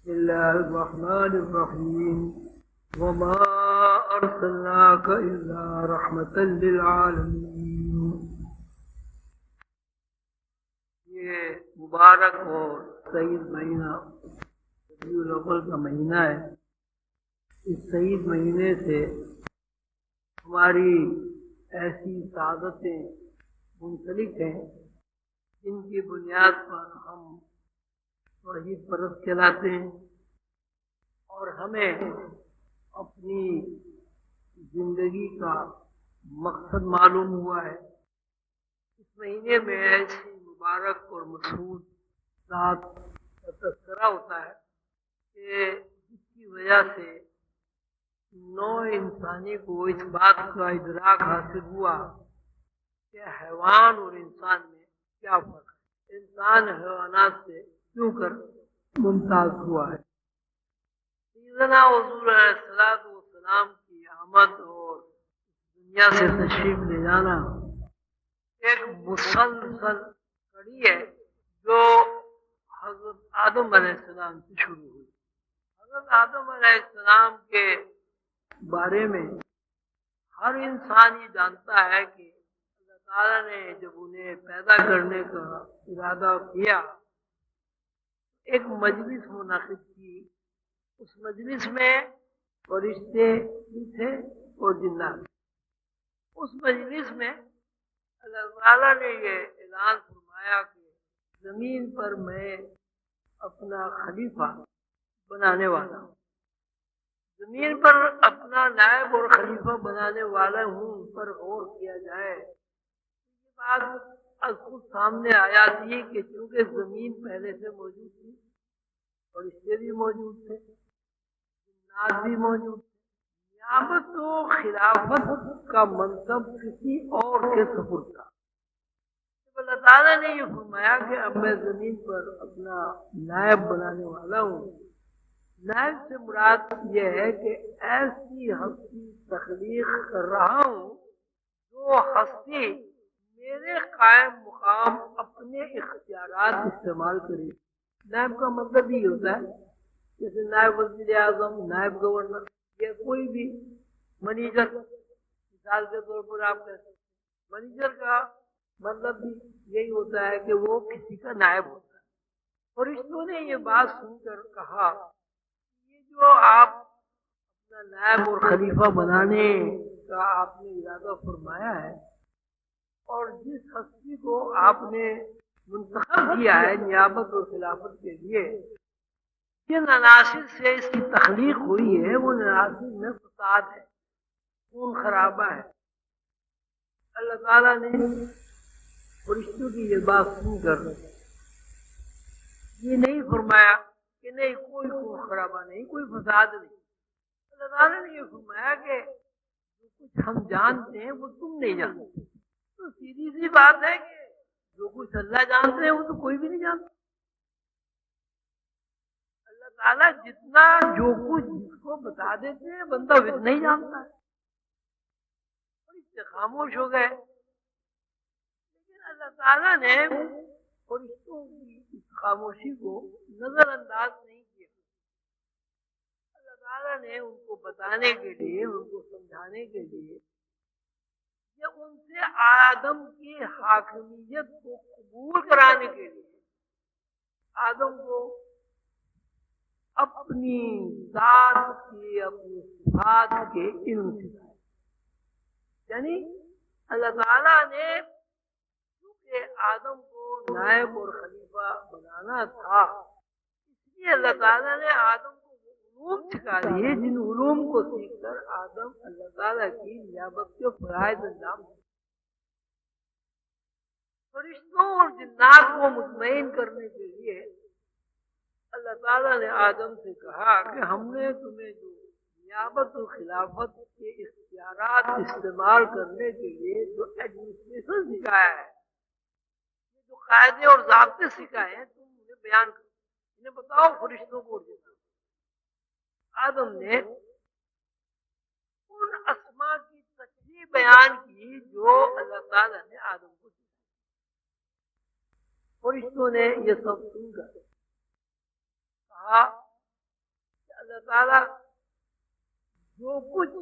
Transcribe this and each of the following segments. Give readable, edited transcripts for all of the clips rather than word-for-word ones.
بسم الله الرحمن الرحيم وما أرسلناك إلا رحمة للعالمين. یہ مبارک اور سعید مہینہ ربیع الاول کا مہینہ ہے. اس سعید مہینے سے ہماری ایسی سعادتیں منسلک ہیں جن کی بنیاد پر ہم توحید پرست کہلاتے ہیں اور ہمیں اپنی زندگی کا مقصد معلوم ہوا ہے. اس مہینے میں ایسی مبارک اور مسعود ذات کا تذکرہ ہوتا ہے کہ جس کی وجہ سے نوع انسانی کو اس بات کا ادراک حاصل ہوا کہ حیوان اور انسان میں کیا فرق ہے، انسان حیوانات سے کیوں کر ممتاز ہوا ہے. سیدنا حضور علیہ السلام کی آمد اور دنیا سے تشریف لے جانا ایک مسلسل کڑی ہے جو حضرت آدم علیہ السلام سے شروع ہوئی. حضرت آدم علیہ السلام کے بارے میں ہر انسان یہ جانتا ہے کہ اللہ تعالیٰ نے جب انہیں پیدا کرنے کا ارادہ کیا ایک مجلس منعقد کی. اس مجلس میں فرشتے بھی تھے اور جنات. اس مجلس میں اللہ تعالیٰ نے یہ اعلان فرمایا کہ زمین پر میں اپنا خلیفہ بنانے والا ہوں، زمین پر اپنا نائب اور خلیفہ بنانے والا ہوں. ان پر غور کیا جائے یہ بات از خود سامنے آیا تھی کہ چونکہ زمین پہلے سے موجود تھی، فرشتے بھی موجود تھے، جنات بھی موجود تھے. نیابت و خلافت کا منصب کسی اور کے سپرد تھا. اللہ تعالیٰ نے یہ فرمایا کہ اب میں زمین پر اپنا نائب بنانے والا ہوں. نائب سے مراد یہ ہے کہ ایسی ہستی تخلیق کر رہا ہوں جو ہستی میرے قائم مقام اپنے اختیارات استعمال کرے. نائب کا مطلب یہ ہوتا ہے جیسے نائب وزیر اعظم، نائب گورنر یا کوئی بھی منیجر. مثال کے طور پر آپ کہتے ہیں منیجر کا مطلب بھی یہی ہوتا ہے کہ وہ کسی کا نائب ہوتا ہے. فرشتوں نے یہ بات سن کر کہا یہ جو آپ اپنا نائب اور خلیفہ بنانے کا آپ نے ارادہ فرمایا ہے اور جس ہستی کو آپ نے منتخب کیا ہے نیابت اور خلافت کے لیے، جن عناصر سے اس کی تخلیق ہوئی ہے وہ عناصر میں فساد ہے، خون خرابہ ہے. اللہ تعالیٰ نے فرشتوں کی یہ بات سن کر یہ نہیں فرمایا کہ نہیں کوئی خون خرابہ نہیں، کوئی فساد نہیں. اللہ تعالیٰ نے یہ فرمایا کہ جو کچھ ہم جانتے ہیں وہ تم نہیں جانتے. تو سیدھی سی بات ہے کہ جو کچھ اللہ جانتے ہیں وہ تو کوئی بھی نہیں جانتا. اللہ تعالیٰ جتنا جو کچھ جس کو بتا دیتے ہیں بندہ اتنا ہی جانتا ہے. اور اس سے خاموش ہو گئے. لیکن اللہ تعالیٰ نے فرشتوں کی اس خاموشی کو نظر انداز نہیں کیا. اللہ تعالیٰ نے ان کو بتانے کے لیے، ان کو سمجھانے کے لیے یا ان سے آدم کی حاکمیت کو قبول کرانے کے لیے آدم کو اپنی ذات کے، اپنی صفات کے علم سکھائے. یعنی اللہ تعالیٰ نے چونکہ آدم کو نائب اور خلیفہ بنانا تھا اس لیے اللہ تعالیٰ نے آدم کو وہ علوم سکھا دیے جن علوم کو سیکھ کر آدم اللہ تعالیٰ کی نیابت کے فرائض انجام دے. فرشتوں اور جنات کو مطمئن کرنے کے لیے اللہ تعالیٰ نے آدم سے کہا کہ ہم نے تمہیں جو نیابت و خلافت کے اختیارات استعمال کرنے کے لیے جو ایڈمنسٹریشن سکھایا ہے، جو قاعدے اور ضابطے سکھائے ہیں، تم انہیں بیان کرو، انہیں بتاؤ فرشتوں کو. آدم نے ان اسماء کی تشریح بیان کی جو اللہ تعالیٰ نے آدم کو سکھائی. فرشتوں نے یہ سب سن کر کہا اللہ تعالیٰ جو کچھ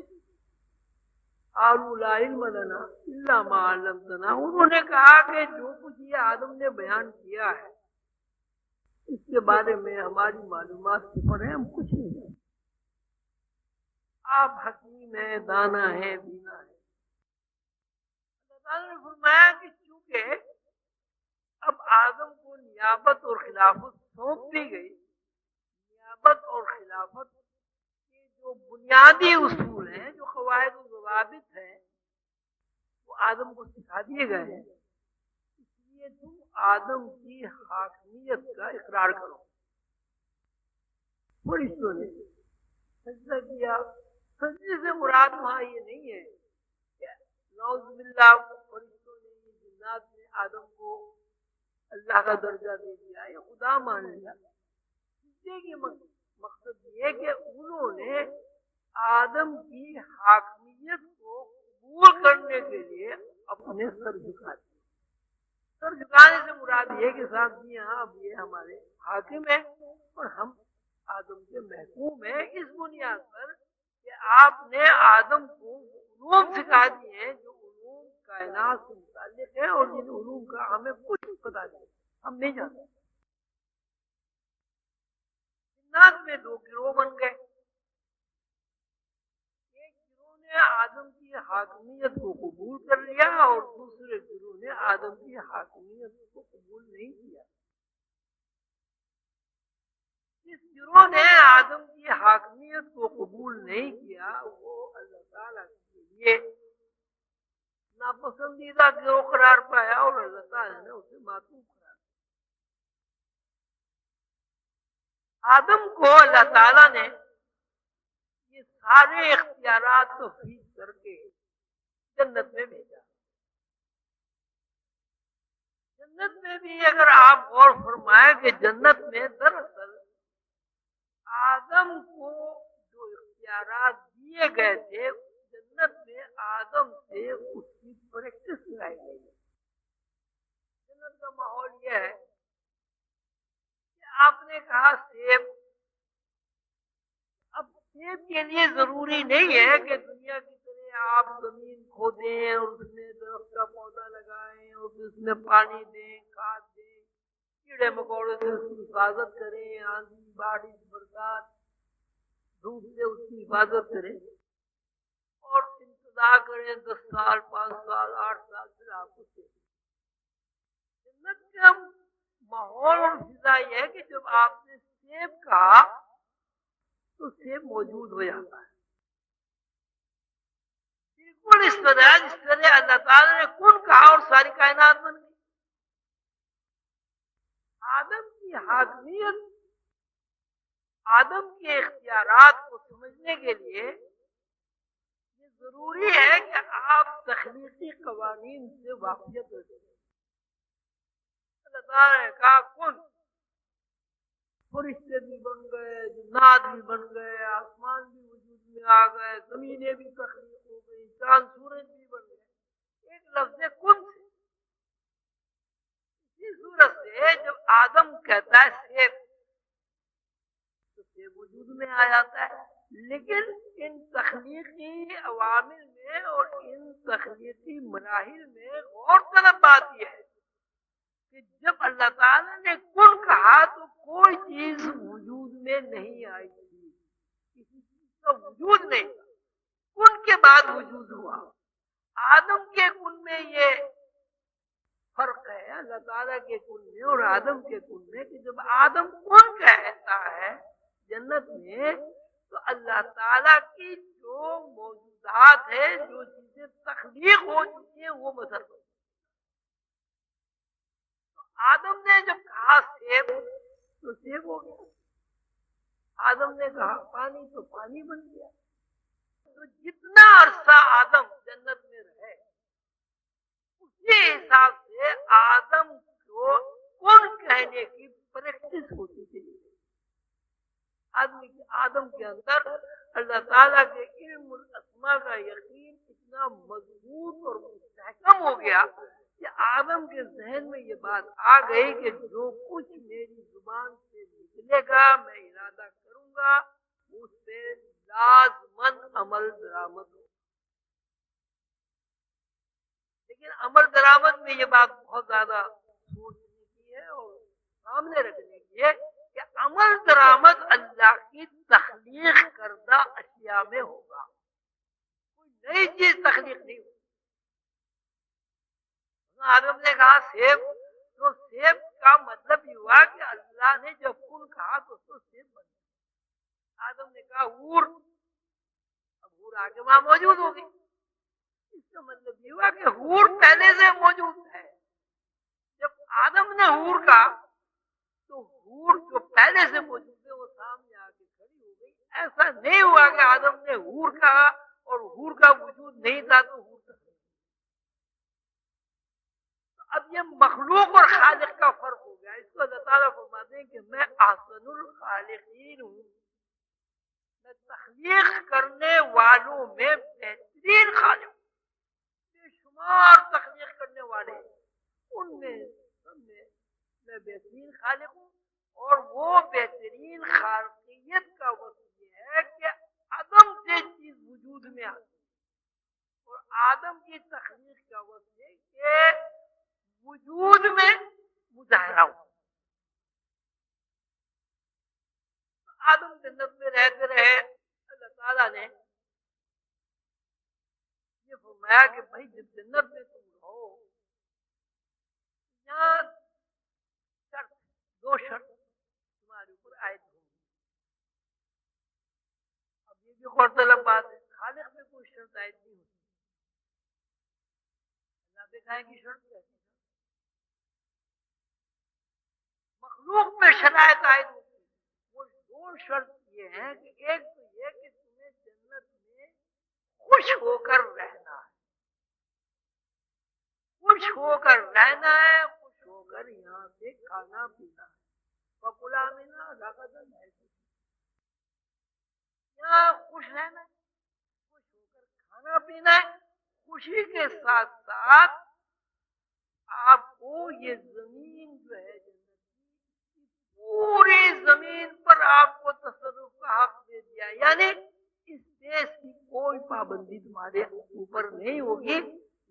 قالوا لا علم لنا الا ما علمتنا، انہوں نے کہا کہ جو کچھ یہ آدم نے بیان کیا ہے اس کے بارے میں ہماری معلومات صفر ہے، ہم کچھ نہیں جانتے، آپ حکیم ہیں، دانا ہے، بینا ہے۔ اللہ تعالیٰ نے فرمایا کہ چونکہ اب آدم کو نیابت اور خلافت سونپ دی گئی، نیابت اور خلافت کے جو بنیادی اصول ہیں، جو قواعد و ضوابط ہیں، وہ آدم کو سکھا دیے گئے ہیں، اس لیے تم آدم کی حاکمیت کا اقرار کرو۔ فرشتوں نے سجدہ کیا، سجدے سے مراد وہاں یہ نہیں ہے کہ نعوذ باللہ فرشتوں نے، یہ جنات نے آدم کو اللہ کا درجہ دے دیا یا خدا مان لیا۔ سجدے کی مقصد یہ کہ انہوں نے آدم کی حاکمیت کو قبول کرنے کے لیے اپنے سر جھکا دیے۔ سر جھکانے سے مراد یہ کہ صاحب جی ہاں اب یہ ہمارے حاکم ہیں اور ہم آدم کے محکوم ہیں، اس بنیاد پر کہ آپ نے آدم کو علوم سکھا دیے ہیں جو علوم کائنات سے متعلق ہے، اور جن علوم کا ہمیں کچھ پتہ نہیں، ہم نہیں جانتے۔ جنات میں دو گروہ بن گئے، ایک گروہ نے آدم کی حاکمیت کو قبول کر لیا اور دوسرے گروہ نے آدم کی حاکمیت کو قبول نہیں کیا۔ جس گروہ نے آدم کی حاکمیت کو قبول نہیں کیا وہ اللہ تعالیٰ کے لیے ناپسندیدہ گروہ قرار پایا اور اللہ تعالیٰ نے اسے معطوف قرار دیا۔ آدم کو اللہ تعالیٰ نے یہ سارے اختیارات تفویض کر کے جنت میں بھیجا۔ جنت میں بھی اگر آپ غور فرمائیں کہ جنت میں دراصل آدم کو جو اختیارات دیے گئے تھے، جنت میں آدم سے اس کی پریکٹس کرائی گئی۔ جنت کا ماحول یہ ہے کہ آپ نے کہا سیب، اب سیب کے لیے ضروری نہیں ہے کہ دنیا کی طرح آپ زمین کھودیں اور اس میں درخت کا پودا لگائیں اور پھر اس میں پانی دیں، کھاد دیں، کیڑے مکوڑے سے اس کی حفاظت کریں، آندھی بارش برسات دھوپ سے اس کی حفاظت کریں اور انتظار کریں 10 سال 5 سال 8 سال پھر آپ کو دیں۔ جنت کا ماحول اور فضا یہ ہے کہ جب آپ نے سیب کہا تو سیب موجود ہو جاتا ہے، بالکل اس طرح جس طرح اللہ تعالیٰ نے کن کہا اور ساری کائنات بن گئی۔ آدم کی حاکمیت، آدم کے اختیارات کو سمجھنے کے لیے یہ ضروری ہے کہ آپ تخلیقی قوانین سے واقفیت رکھیں۔ اللہ تعالیٰ نے کہا کن، فرشتے بھی بن گئے، جنات بھی بن گئے، آسمان بھی وجود میں آ گئے، زمینیں بھی تخلیق ہو گئی، چاند سورج بھی بن گئے، ایک لفظ کن سے۔ اسی صورت سے جب آدم کہتا ہے سیب تو سیب وجود میں آ جاتا ہے، لیکن ان تخلیقی عوامل میں اور ان تخلیقی مراحل میں غور طلب بات یہ ہے کہ جب اللہ تعالیٰ نے کن کہا تو کوئی چیز وجود میں نہیں آئی تھی، کسی چیز کا وجود نہیں تھا، کن کے بعد وجود ہوا۔ آدم کے کن میں یہ فرق ہے اللہ تعالیٰ کے کن میں اور آدم کے کن میں کہ جب آدم کن کہتا ہے جنت میں تو اللہ تعالیٰ کی جو موجودات ہے، جو چیزیں تخلیق ہو چکی ہیں وہ مظہر ہوتی ہیں۔ آدم نے جب کہا سیب تو سیب ہو گیا، آدم نے کہا پانی تو پانی بن گیا۔ تو جتنا عرصہ آدم جنت میں رہے اسی حساب سے آدم کو کن کہنے کی پریکٹس ہوتی تھی۔ آدم کے اندر اللہ تعالیٰ کے علم الاسماء کا یقین اتنا مضبوط اور مستحکم ہو گیا کہ آدم کے ذہن میں یہ بات آ گئی کہ جو کچھ میری زبان سے نکلے گا میں ارادہ کروں گا وہ لازمن عمل درآمد ہو. لیکن عمل درآمد میں یہ بات بہت زیادہ سوچنے کی ہے اور سامنے رکھنے کی ہے کہ عمل درآمد اللہ کی تخلیق کردہ اشیاء میں ہوگا، کوئی نئی چیز تخلیق نہیں ہوگی. آدم نے کہا سیب، تو سیب کا مطلب یہ ہوا کہ اللہ نے جب کن کہا تو اس کو سیب بن گیا. آدم نے کہا ہور، اب ہور آگے وہاں موجود ہوگی. اس کا مطلب یہ ہوا کہ ہور پہلے سے موجود ہے. جب آدم نے ہور کہا تو ہور جو پہلے سے موجود ہے وہ سامنے آ کے کھڑی ہو گئی. ایسا نہیں ہوا کہ آدم نے ہور کہا اور ہور کا وجود نہیں تھا تو ہور تھا. اب یہ مخلوق اور خالق کا فرق ہو گیا. اس کو اللہ تعالیٰ فرماتے ہیں کہ میں احسن الخالقین ہوں، میں تخلیق کرنے والوں میں بہترین خالق ہوں. بے شمار تخلیق کرنے والے ان میں سب میں بہترین خالق ہوں. اور وہ بہترین خالقیت کا وصف یہ ہے کہ عدم سے چیز وجود میں آتی ہے، اور آدم کی تخلیق کا وصف ہے کہ وجود میں مظاہرہ ہو. آدم جنت میں رہتے رہے. اللہ تعالیٰ نے یہ فرمایا کہ بھائی جب جنت میں تم رہو، یہاں دو شرط تمہارے اوپر عائد ہوں. اب یہ بھی غور طلب بات ہے، خالق میں کوئی شرط عائد نہیں ہوتی. اللہ دکھائیں کی شرط ہے، مخلوق میں شرائط عائد ہوتی. وہ دو شرط یہ ہیں کہ ایک تو یہ کہ تمہیں جنت میں خوش ہو کر رہنا ہے، خوش ہو کر رہنا ہے، خوش ہو کر یہاں سے کھانا پینا ہے. وَكُلَا مِنْهَا رَغَدًا حَيْثُ شِئْتُمْ. یہاں خوش رہنا ہے، خوش ہو کر کھانا پینا ہے. خوشی کے ساتھ ساتھ آپ کو یہ زمین جو ہے پوری زمین پر آپ کو تصرف کا حق دے دیا. یعنی اس دیش کی کوئی پابندی تمہارے اوپر نہیں ہوگی،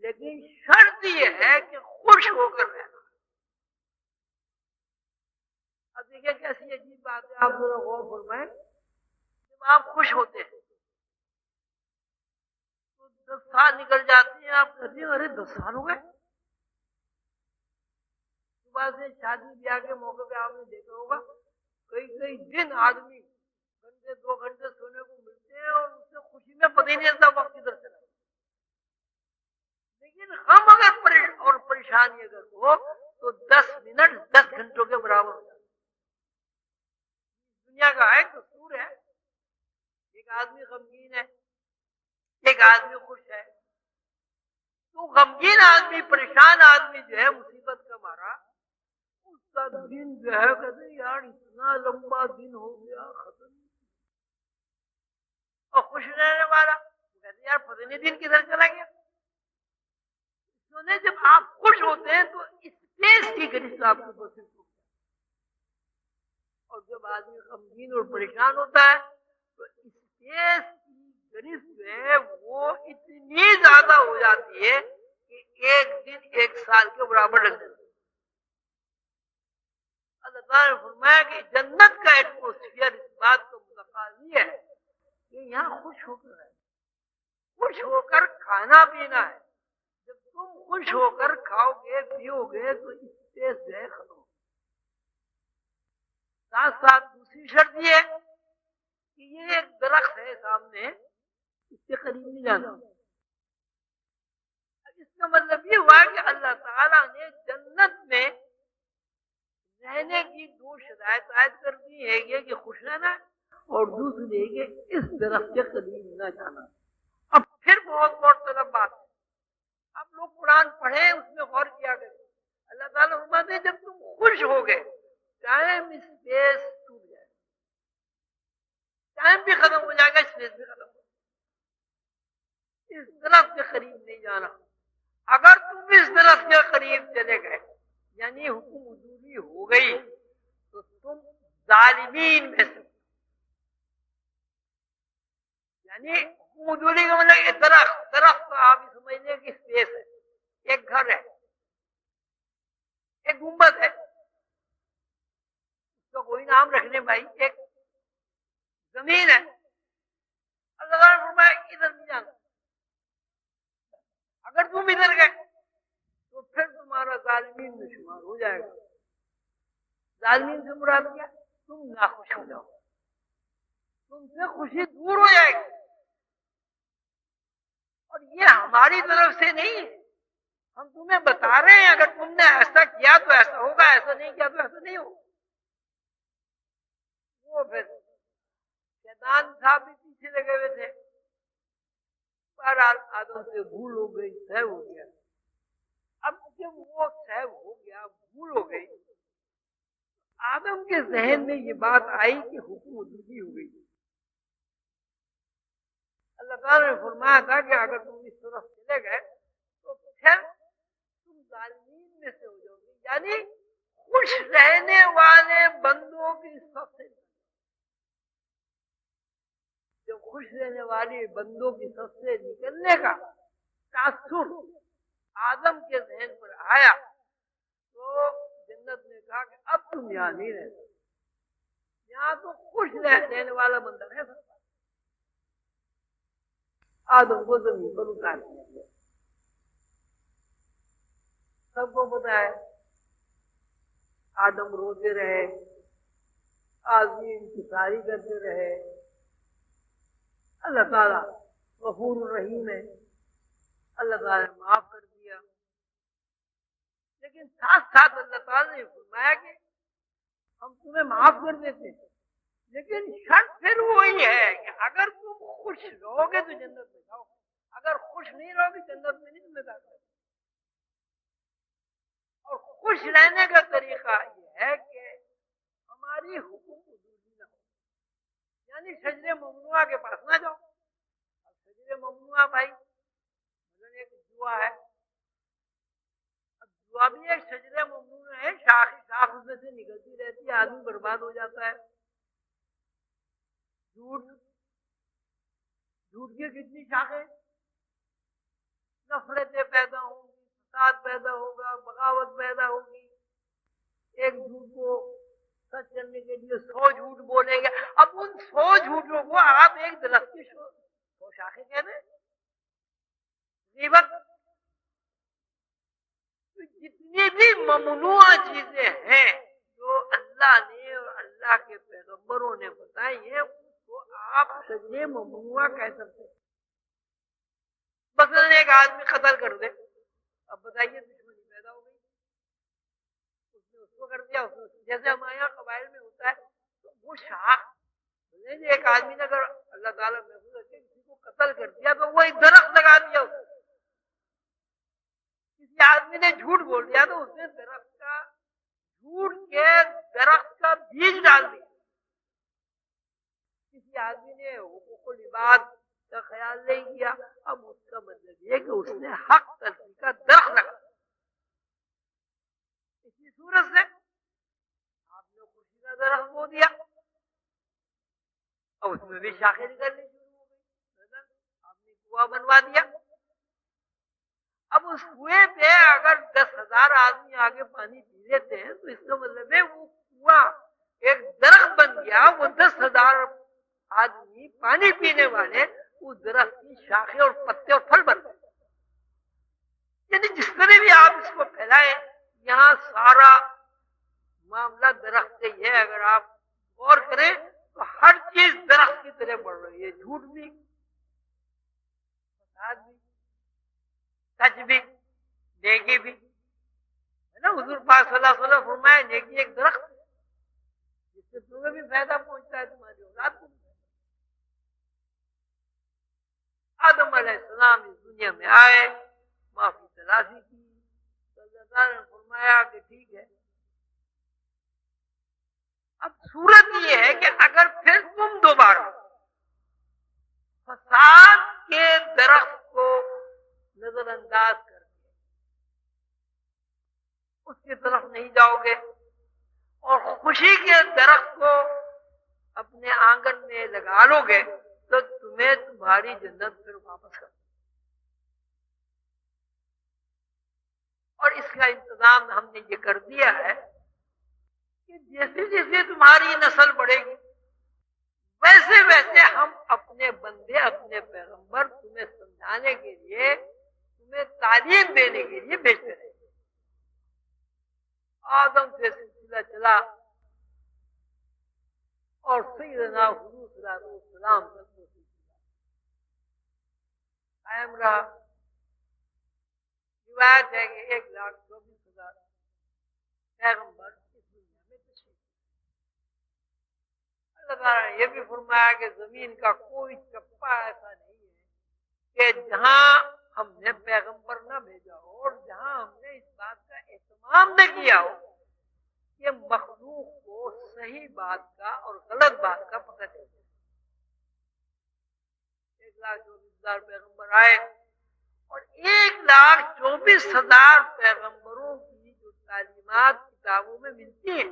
لیکن شرط یہ ہے کہ خوش ہو کر رہنا. اب دیکھیں کیسی عجیب بات ہے، آپ ذرا غور فرمائیں. جب آپ خوش ہوتے ہیں تو 10 سال نکل جاتے ہیں، آپ کہتے ہیں ارے 10 سال ہو گئے. صبح سے شادی بیاہ کے موقع پہ آپ نے دیکھا ہوگا کئی دن آدمی گھنٹے 2 گھنٹے سونے کو ملتے ہیں اور اس سے خوشی میں پتہ ہی نہیں چلتا وقت کدھر چلا. لیکن ہم اگر پریشانی اگر ہو تو 10 منٹ 10 گھنٹوں کے برابر ہو جاتے. دنیا کا ایک دستور ہے، ایک آدمی غمگین ہے، ایک آدمی خوش ہے. تو غمگین آدمی، پریشان آدمی جو ہے مصیبت کا مارا، اس کا دن جو ہے کہتے یار اتنا لمبا دن ہو گیا ختم. اور خوش رہنے والا کہتے یار پتہ نہیں دن کدھر چلا گیا. جب آپ خوش ہوتے ہیں تو اسپیس کی گرفت آپ کو بس. اور جب آدمی غمگین اور پریشان ہوتا ہے تو اسپیس کی گرفت جو ہے وہ اتنی زیادہ ہو جاتی ہے کہ ایک دن 1 سال کے برابر لگ جاتا ہے. اللہ تعالیٰ نے فرمایا کہ جنت کا ایٹموسفیئر اس بات کو متقاضی ہے کہ یہاں خوش ہو کر ہے، خوش ہو کر کھانا پینا ہے. جب تم خوش ہو کر کھاؤ گے پیو گے تو اسپیس جو ہے ختم. ساتھ ساتھ دوسری شرط یہ ہے کہ یہ ایک درخت ہے سامنے، اس کے قریب نہیں جانا. اس کا مطلب یہ ہوا کہ اللہ تعالیٰ نے جنت میں رہنے کی 2 شرائط عائد کر دی. ایک یہ کہ خوش رہنا اور دوسری یہ کہ اس درخت کے قریب نہ جانا. اب پھر بہت غور طلب بات ہے، آپ لوگ قرآن پڑھیں اس میں غور کیا کریں. اللہ تعالیٰ فرماتے ہیں جب تم خوش ہو گئے ٹائم اسپیس ٹوٹ جائے، ٹائم بھی ختم ہو جائے گا، اسپیس بھی ختم ہو جائے گا. اس درخت کے قریب نہیں جانا. اگر تم اس درخت کے قریب چلے گئے یعنی حکم وجوبی ہو گئی تو تم ظالمین میں سے. یعنی موجودی کا مطلب یہ درخت کا آپ سمجھ لیں کہ اسپیس ہے، ایک گھر ہے، ایک گنبد ہے، اس کا کوئی نام رکھ لیں بھائی، ایک زمین ہے، اللہ تعالیٰ نے فرمایا ادھر نہیں جانا، اگر تم ادھر گئے تو پھر تمہارا ظالمین میں شمار ہو جائے گا۔ ظالمین سے مراد کیا؟ تم ناخوش ہو جاؤ، تم سے خوشی دور ہو جائے گی، اور یہ ہماری طرف سے نہیں ہے، ہم تمہیں بتا رہے ہیں اگر تم نے ایسا کیا تو ایسا ہوگا، ایسا نہیں کیا تو ایسا نہیں ہوگا۔ وہ پھر شیطان صاحب بھی پیچھے لگے ہوئے تھے، بہرحال آدم سے بھول ہو گئی، سہو ہو گیا۔ اب جب وہ سہو ہو گیا، بھول ہو گئی، آدم کے ذہن میں یہ بات آئی کہ حکم وجودی ہو گئی۔ اللہ تعالیٰ نے فرمایا تھا کہ اگر تم اس طرف چلے گئے تو پھر تم ظالمین میں سے ہو جاؤ گے، یعنی خوش رہنے والے بندوں کی سب سے، جو خوش رہنے والے بندوں کی سب سے نکلنے کا تاثر آدم کے ذہن پر آیا تو جنت نے کہا کہ اب تم یہاں نہیں رہ سکتے، یہاں تو خوش رہنے والا بندہ رہ سکتا۔ آدم کو زمین پر اتار دیا گیا۔ سب کو پتا ہے آدم روتے رہے، آدمی انتظاری کرتے رہے، اللہ تعالیٰ غفور الرحیم ہے، اللہ تعالیٰ نے معاف کر دیا، لیکن ساتھ ساتھ اللہ تعالیٰ نے فرمایا کہ ہم تمہیں معاف کر دیتے ہیں، لیکن شرط پھر وہی ہے کہ اگر تم خوش رہو گے تو جنت میں جاؤ، اگر خوش نہیں رہو گے جنت میں نہیں تمہیں داخل۔ اور خوش رہنے کا طریقہ یہ ہے کہ ہماری حکم وجودی نہ ہو، یعنی شجر ممنوعہ کے پاس نہ جاؤ۔ اب شجر ممنوعہ بھائی مثلا ایک جوا ہے، اب جوا بھی ایک شجر ممنوع ہے، شاخ اس میں سے نکلتی رہتی ہے، آدمی برباد ہو جاتا ہے۔ جھوٹ کی کتنی شاخیں، نفرتیں پیدا ہوں گی، فساد پیدا ہوگا، بغاوت پیدا ہوگی، ایک جھوٹ کو سچ کرنے کے لیے 100 جھوٹ بولیں گے۔ اب ان 100 جھوٹوں کو آپ ایک درخت کی 100 شاخیں کہہ دیں، غیبت۔ جتنی بھی ممنوع چیزیں ہیں جو اللہ نے اور اللہ کے پیغمبروں نے بتائی ہیں، اس کو آپ شجر ممنوع کہہ سکتے ہیں۔ مثلا ایک آدمی قتل کر دے، اب بتائیے دشمنی پیدا ہو گئی، اس نے اس کو کر دیا، جیسے ہمارے یہاں قبائل میں ہوتا ہے تو وہ شاخ، ایک آدمی نے اگر اللہ تعالیٰ محفوظ رکھے کسی کو قتل کر دیا تو وہ ایک درخت لگا دیا، کسی آدمی نے جھوٹ بول دیا تو اس نے درخت کا، جھوٹ کے درخت کا بیج ڈال دیا، کسی آدمی نے حقوق العباد کا خیال نہیں کیا، اب اس کا مطلب یہ کہ اس نے حق تلفی کا درخت لگا۔ اسی صورت سے آپ نے خوشی کا درخت بو دیا اور اس میں بھی شاخیں نکلنی شروع ہو گئی، آپ نے کنواں بنوا دیا۔ اب اس کنویں پہ اگر 10,000 آدمی آگے پانی پی لیتے ہیں تو اس کا مطلب ہے وہ کنواں ایک درخت بن گیا، وہ 10,000 آدمی پانی پینے والے اس درخت کی شاخیں اور پتے اور پھل بن گئے۔ یعنی جس طرح بھی آپ اس کو پھیلائیں، یہاں سارا معاملہ درخت سے یہ ہے۔ اگر آپ غور کریں تو ہر چیز درخت کی طرح بڑھ رہی ہے، جھوٹ بھی، فساد بھی، سچ بھی، نیکی بھی، ہے نا۔ حضور پاک صلی اللہ علیہ وسلم فرمایا نیکی ایک درخت ہے جس سے تمہیں بھی فائدہ پہنچتا ہے، تمہاری اولاد کو بھی۔ آدم علیہ السلام اس دنیا میں آئے، معافی تلاشی کی، تو اللہ تعالیٰ نے فرمایا کہ ٹھیک ہے، اب صورت یہ ہے کہ اگر پھر تم دوبارہ فساد کے درخت کو نظر انداز کر کے اس کی طرف نہیں جاؤ گے اور خوشی کے درخت کو اپنے آنگن میں لگا لو گے تو تمہیں تمہاری جنت پھر واپس کر، اور اس کا انتظام ہم نے یہ کر دیا ہے کہ جیسے جیسے تمہاری نسل بڑھے گی ویسے ویسے ہم اپنے بندے اپنے پیغمبر تمہیں سمجھانے کے لیے تمہیں تعلیم دینے کے لیے بھیجتے رہے. آدم سے سلسلہ چلا اور سیدنا حضور صلی اللہ علیہ وسلم تک وہ سلسلہ قائم رہا. روایت ہے کہ 1,24,000 پیغمبر اس دنیا میں تشریف. اللہ تعالیٰ نے یہ بھی فرمایا کہ زمین کا کوئی چپا ایسا نہیں ہے کہ جہاں ہم نے پیغمبر نہ بھیجا ہو اور جہاں ہم نے اس بات کا اہتمام نہ کیا ہو کہ مخلوق کو صحیح بات کا اور غلط بات کا پتہ چل جائے. 1,24,000 پیغمبر آئے اور 1,24,000 پیغمبروں کی جو تعلیمات کتابوں میں ملتی ہیں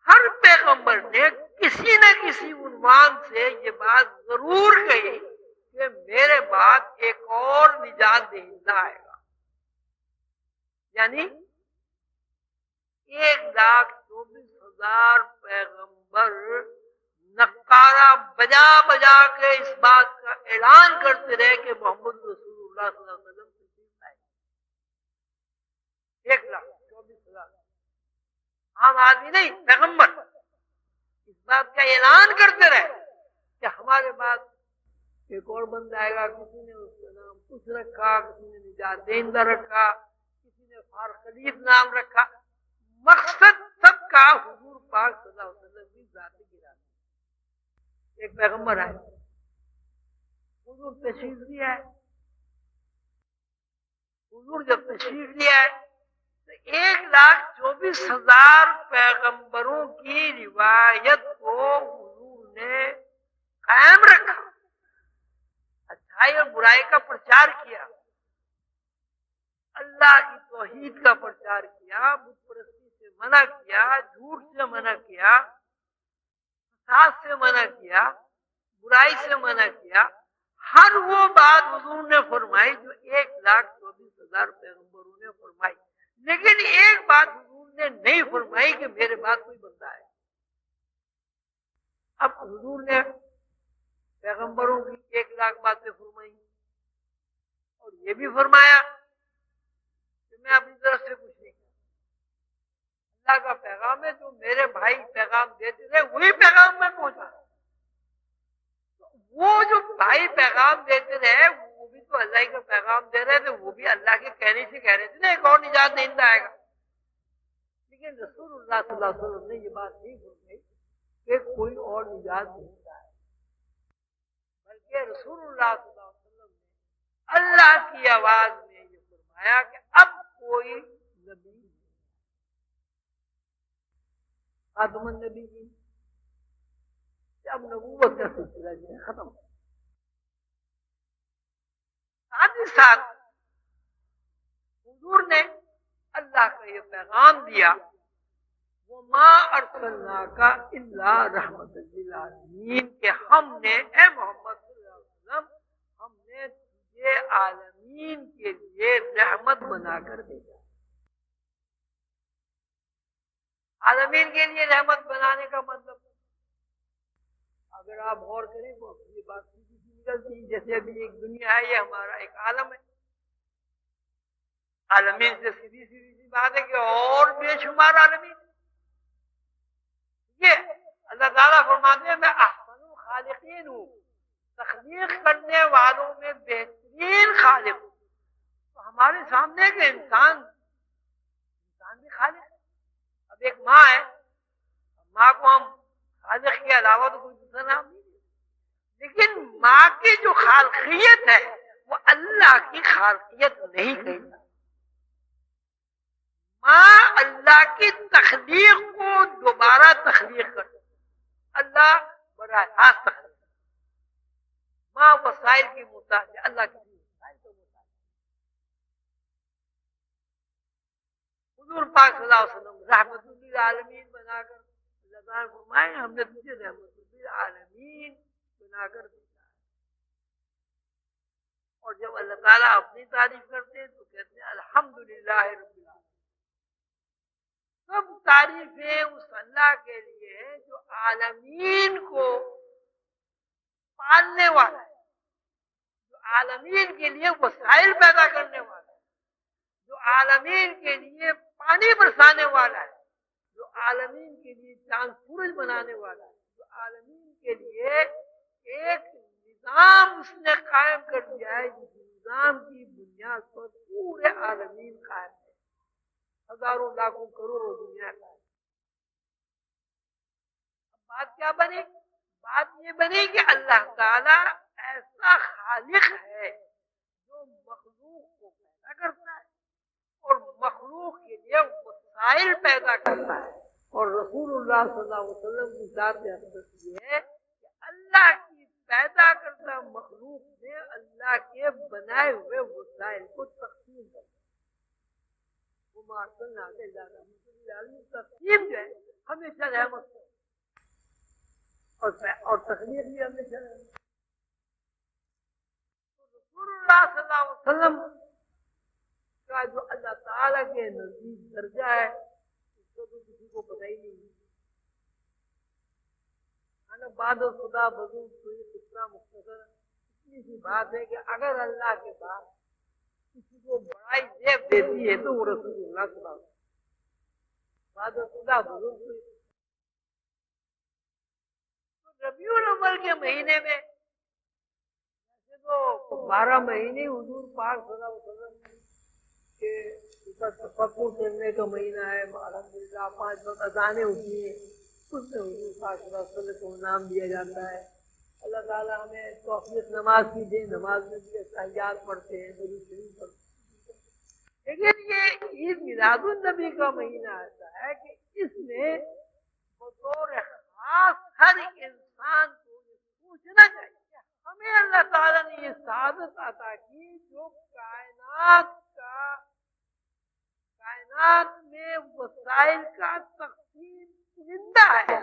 ہر پیغمبر نے کسی نہ کسی عنوان سے یہ بات ضرور کہی کہ میرے بعد ایک اور نجات دہندہ آئے گا. یعنی 1,24,000 پیغمبر نقارہ بجا بجا کے اس بات کا اعلان کرتے رہے کہ محمد رسول اللہ صلی اللہ علیہ وسلم تشریف لائے. 1,24,000 عام آدمی نہیں، پیغمبر اس بات کا اعلان کرتے رہے کہ ہمارے بعد ایک اور بندہ آئے گا. کسی نے اس کا نام کچھ رکھا، کسی نے نجات دہندہ رکھا، کسی نے فارخلیف نام رکھا. مقصد سب کا حضور پاک صلی اللہ علیہ وسلم کی ذاتی گرامی. ایک پیغمبر آئے، حضور تشریف لیا ہے. حضور جب تشریف لیا ہے تو 1,24,000 پیغمبروں کی روایت کو حضور نے قائم رکھا، اچھائی اور برائی کا پرچار کیا، اللہ کی توحید کا پرچار کیا، بت پرستی سے منع کیا، جھوٹ سے منع کیا، فساد سے منع کیا، برائی سے منع کیا. ہر وہ بات حضور نے فرمائی جو 1,24,000 پیغمبروں نے فرمائی. لیکن ایک بات حضور نے نہیں فرمائی کہ میرے بعد کوئی بندہ ہے. اب حضور نے پیغمبروں کی 1,00,000 باتیں فرمائی اور یہ بھی فرمایا کہ میں اپنی طرف سے کچھ نہیں کرتا. اللہ کا پیغام ہے، جو میرے بھائی پیغام دیتے تھے وہی پیغام میں پہنچا. وہ جو بھائی پیغام دیتے رہے وہ بھی تو اللہ کا پیغام دے رہے تھے، وہ بھی اللہ کے کہنے سے کہہ رہے تھے نا ایک اور نجات دہندہ آئے گا. لیکن رسول اللہ صلی اللہ علیہ وسلم نے یہ بات نہیں فرمائی کہ کوئی اور نجات دہندہ ہے، بلکہ رسول اللہ صلی اللہ علیہ وسلم نے اللہ کی آواز میں یہ فرمایا کہ اب کوئی نبی خاتم النبی کی اب نبوت کا سلسلہ جو ہے ختم. ساتھ ہی ساتھ حضور نے اللہ کا یہ پیغام دیا وَمَا أَرْسَلْنَاكَ إِلَّا رَحْمَةً لِلْعَالَمِينَ کہ ہم نے اے محمد صلی اللہ علیہ وسلم ہم نے تجھے عالمین کے لیے رحمت بنا کر بھیجا. عالمین کے لیے رحمت بنانے کا مطلب اگر آپ غور کریں تو یہ بات سیدھی سی نکلتی ہے. جیسے ابھی ایک دنیا ہے، یہ ہمارا ایک عالم ہے. عالمین سے سیدھی سی بات ہے کہ اور بے شمار عالمین. یہ اللہ تعالیٰ فرماتے ہیں میں احسن الخالقین ہوں، تخلیق کرنے والوں میں بہترین خالق ہوں. تو ہمارے سامنے کہ انسان بھی خالق ہے. اب ایک ماں ہے، ماں کو ہم خالق کے علاوہ تو کوئی دوسرا نام نہیں ہے، لیکن ماں کی جو خالقیت ہے وہ اللہ کی خالقیت نہیں کہی. ماں اللہ کی تخلیق کو دوبارہ تخلیق کر، اللہ براہ راست تخلیق. ماں وسائل کی محتاج ہے، اللہ کی وسائل کو محتاج. حضور پاک صلی اللہ علیہ وسلم رحمت للعالمین بنا کر اللہ تعالیٰ فرمائے ہم نے تجھے رحمت العالمین بنا کر دیتا ہے. اور جب اللہ تعالیٰ اپنی تعریف کرتے ہیں تو کہتے ہیں الحمدللہ رب العالمین. سب تعریفیں اس اللہ کے لیے ہیں جو عالمین کو پالنے والا ہے, جو عالمین کے لیے وسائل پیدا کرنے والا ہے, جو عالمین کے لیے پانی برسانے والا ہے, جو عالمین کے لیے چاند سورج بنانے والا ہے, جو عالمین کے لیے ایک نظام اس نے قائم کر دیا ہے جس نظام کی بنیاد پر پورے عالمین قائم ہے, ہزاروں لاکھوں کروڑوں دنیا کا ہے. اب بات کیا بنے؟ بات یہ بنے کہ اللہ تعالیٰ ایسا خالق ہے جو مخلوق کو پیدا کرتا ہے اور مخلوق کے لیے وسائل پیدا کرتا ہے. اور رسول اللہ صلی اللہ علیہ وسلم کی ذات اقدس یہ ہے کہ اللہ کی پیدا کردہ مخلوق نے اللہ کے بنائے ہوئے وسائل کو تقسیم کر دیا. تقسیم جو ہے ہمیشہ رحمت اور تخلیق بھی ہمیشہ رحمت. رسول اللہ صلی اللہ علیہ وسلم کا جو اللہ تعالیٰ کے نزدیک درجہ ہے اس کو تو کسی کو پتہ ہی نہیں. بعد خدا بزرگ تو یہ کتنا مختصر اتنی سی بات ہے کہ اگر اللہ کے بعد کسی کو بڑائی زیب دیتی ہے تو وہ رسول اللہ صلی اللہ علیہ وسلم. بعد خدا بزرگ تو ربیع الاول کے مہینے میں ایسے تو 12 مہینے حضور پاک صلی اللہ علیہ وسلم کے اوپر تفکر کرنے کا مہینہ ہے. الحمدللہ 5 وقت اذانیں ہوتی ہیں, اس میں حضور پاک صلی اللہ علیہ وسلم کو نام دیا جاتا ہے. اللہ تعالیٰ ہمیں توفیق نماز کی دے, نماز میں بھی تحیات پڑھتے ہیں, درود شریف پڑھتے ہیں. لیکن یہ عید میلاد النبی کا مہینہ ایسا ہے کہ اس میں بطور خاص ہر انسان کو یہ پوچھنا چاہیے کہ ہمیں اللہ تعالیٰ نے یہ سعادت عطا کی جو کائنات میں وسائل کا تقسیم زندہ ہے.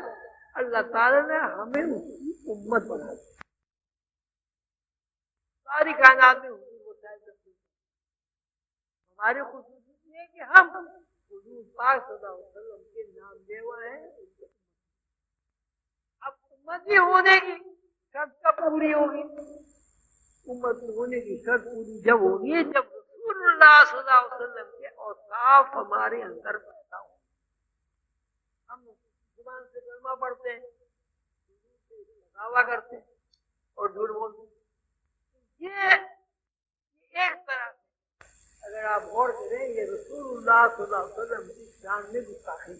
اللہ تعالیٰ نے ہمیں اس کی امت بنا دی. ساری کائنات میں حضور وسائل تقسیم. ہماری خصوصیت یہ ہے کہ ہم حضور پاک صلی اللہ علیہ وسلم کے نام لیوا ہیں. اب امتی ہونے کی شرط کب پوری ہوگی؟ امتی ہونے کی شرط پوری جب ہوگی جب رسول اللہ صلی اللہ علیہ وسلم کے اوصاف ہمارے اندر پیدا ہوں. ہم زبان سے کلمہ پڑھتے ہیں, دعویٰ کرتے ہیں اور جھوٹ بولتے ہیں. یہ ایک طرح سے اگر آپ غور کریں یہ رسول اللہ صلی اللہ علیہ وسلم کی شان میں گستاخی ہے.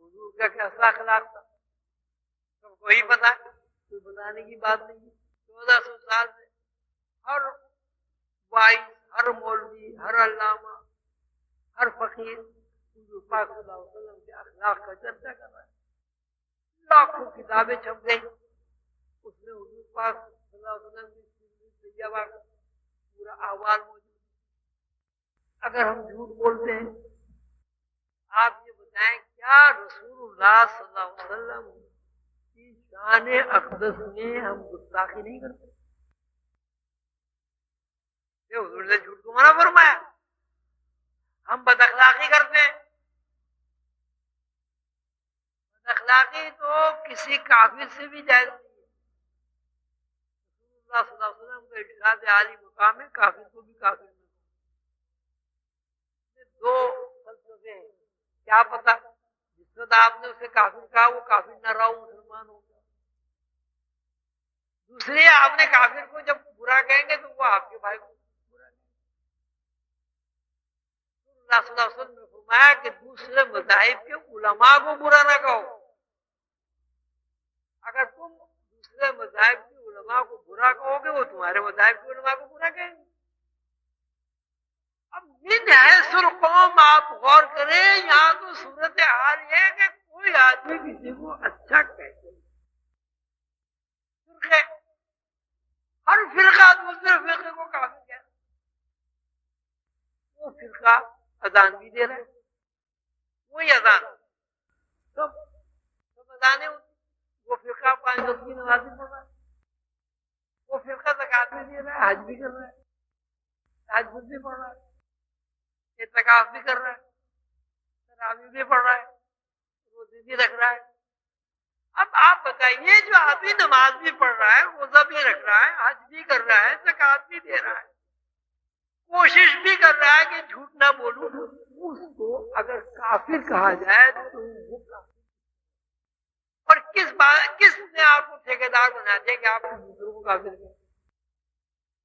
حضور کا کیسا اخلاق تھا سب کو ہی پتا ہے, کوئی بتانے کی بات نہیں. 1400 سال سے ہر وائز, ہر مولوی, ہر علامہ, ہر فقیر حضور پاک صلی اللہ علیہ وسلم کے اخلاق کا چرچا کر رہا ہے. لاکھوں کتابیں چھپ گئی, اس میں حضور پاک صلی اللہ علیہ وسلم کی طیبہ کا پورا احوال موجود. اگر ہم جھوٹ بولتے ہیں آپ یہ بتائیں کیا رسول اللہ صلی اللہ علیہ وسلم کی شان اقدس میں ہم گستاخی نہیں کرتے؟ حضور نے جھوٹ کو منع فرمایا. ہم بد اخلاقی کرتے ہیں. بد اخلاقی تو کسی کافر سے بھی جائز نہیں ہے. رسول اللہ صلی اللہ علیہ وسلم کا ارشاد عالی مقام ہے, کافر کو بھی کافر میں. 2 فلسفے ہیں, کیا پتا جس وقت آپ نے اسے کافر کہا وہ کافر نہ رہا, مسلمان ہو گیا. دوسرے آپ نے کافر کو جب برا کہیں گے تو وہ آپ کے بھائی کو برا کہیں گے. اللہ صلی اللہ علیہ وسلم نے فرمایا کہ دوسرے مذاہب کے علماء کو برا نہ کہو. اگر تم دوسرے مذاہب کے علماء کو برا کہو گے وہ تمہارے مذاہب کے علماء کو برا کہیں گے. اب من حیث القوم آپ غور کریں, یہاں تو صورت حال یہ ہے کہ کوئی آدمی کسی کو اچھا کہتے ہیں. فرقے, ہر فرقہ دوسرے فرقے کو کافر کہتا ہے. وہ فرقہ اذان بھی دے رہا ہے, وہی اذان سب اذانیں ہوتی, وہ فرقہ فرقہ 5 وقت کی نماز بھی پڑھ رہا ہے، وہ فرقہ زکات بھی دے رہا ہے، حج بھی کر رہا ہے، تہجد بھی پڑھ رہا ہے، اعتکاف بھی کر رہا ہے، تراویح بھی پڑھ رہا ہے، روزے بھی رکھ رہا ہے۔ اب آپ بتائیے جو آدمی نماز بھی پڑھ رہا ہے، روزہ بھی رکھ رہا ہے، حج بھی کر رہا ہے، زکات بھی دے رہا ہے، کوشش بھی کر رہا ہے کہ جھوٹ نہ بولوں، اس کو اگر کافر کہا جائے تو وہ کافر، اور کس نے آپ کو ٹھیکیدار بنا دیا کہ آپ دوسروں کو کافر کریں؟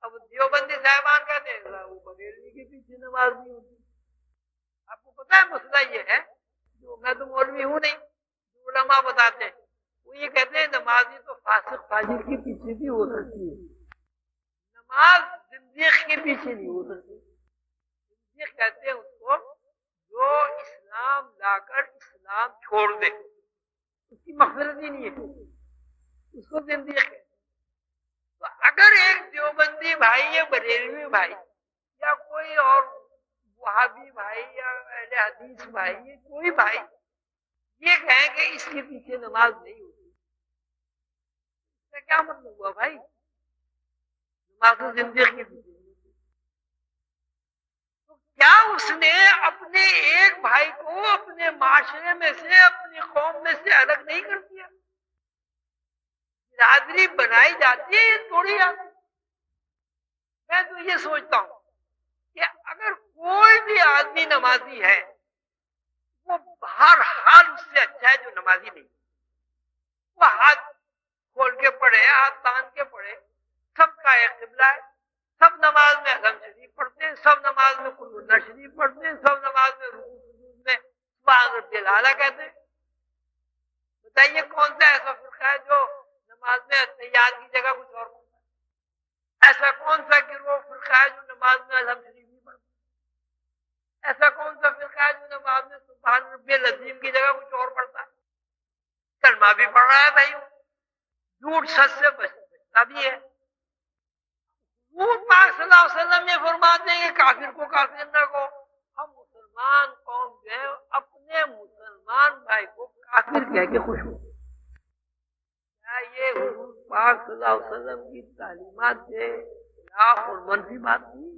اب دیوبندی صاحبان کہتے ہیں وہ بریلوی کے پیچھے نماز نہیں ہوتی۔ آپ کو پتا ہے مسئلہ یہ ہے، جو میں تو مولوی ہوں نہیں، جو علماء بتاتے ہیں وہ یہ کہتے ہیں نمازی تو فاسق فاجر کے پیچھے بھی ہو سکتی ہے، نماز زندیق کے پیچھے نہیں ہو سکتی۔ زندیق کہتے ہیں اس کو جو اسلام لا کر اسلام چھوڑ دے، اس کی مغفرت ہی نہیں ہے، اس کو زندیق ہے۔ تو اگر ایک دیوبندی بھائی یا بریلوی بھائی یا کوئی اور وہابی بھائی یا اہل حدیث بھائی یا کوئی بھائی یہ کہیں کہ اس کے پیچھے نماز نہیں ہوتی، اس کا کیا مطلب ہوا بھائی؟ نماز تو زندگی کے پیچھے نہیں ہوتی۔ تو کیا اس نے اپنے ایک بھائی کو اپنے معاشرے میں سے، اپنی قوم میں سے الگ نہیں کر دیا؟ برادری بنائی جاتی ہے، یہ تھوڑی آتی۔ میں تو یہ سوچتا ہوں کہ اگر کوئی بھی آدمی نمازی ہے وہ ہر حال اس سے اچھا ہے جو نمازی نہیں، وہ ہاتھ کھول کے پڑھے، ہاتھ باندھ کے پڑھے، سب کا ایک قبلہ ہے، سب نماز میں اعظم شریف پڑھتے ہیں، سب نماز میں قل اللہ شریف پڑھتے ہیں، سب نماز میں رکوع سجود میں سبحان ربی الاعلیٰ کہتے ہیں۔ بتائیے کون سا ایسا فرقہ ہے جو نماز میں تحیات کی جگہ کچھ اور پڑھتا ہے؟ ایسا کون سا گروہ فرقہ ہے جو نماز میں اعظم شریف نہیں پڑھتا؟ ایسا کون سا فرقہ ہے جو نماز میں سبحان ربی العظیم کی جگہ کچھ اور پڑھتا ہے؟ کلمہ بھی پڑھ رہا ہے بھائی، جھوٹ سچ سے بچتا بھی ہے۔ حضور پاک صلی اللہ علیہ وسلم یہ فرماتے ہیں کہ کافر کو کافر نہ کو، ہم مسلمان قوم جو ہے اپنے مسلمان بھائی کو کافر کہہ کے خوش ہو۔ کیا یہ حضور پاک صلی اللہ علیہ وسلم کی تعلیمات سے خلاف اور منفی بات نہیں؟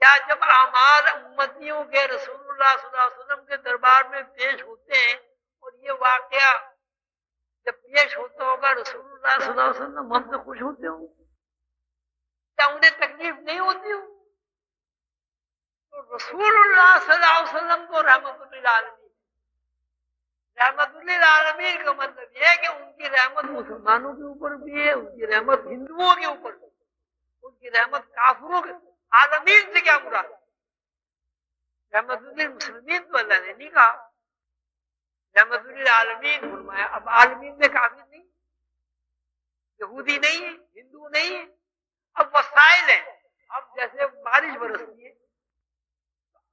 کیا جب اعمال امتیوں کے رسول اللہ صلی اللہ علیہ وسلم کے دربار میں پیش ہوتے ہیں اور یہ واقعہ جب پیش ہوتا ہوگا رسول اللہ صلی اللہ علیہ وسلم، ہم تو خوش ہوتے ہوں؟ کیا انہیں تکلیف نہیں ہوتی ہوں؟ تو رسول اللہ صلی اللہ علیہ وسلم کو رحمت للعالمین، رحمت للعالمین کا مطلب یہ ہے کہ ان کی رحمت مسلمانوں کے اوپر بھی ہے، ان کی رحمت ہندوؤں کے اوپر بھی، ان کی رحمت کافروں کے، عالمین سے کیا مراد؟ رحمت للمسلمین تو اللہ نے نہیں کہا، رحمت للعالمین فرمایا۔ اب عالمین میں کافر نہیں، یہودی نہیں ہے، ہندو نہیں ہے، اب وسائل ہیں۔ اب جیسے بارش برستی ہے،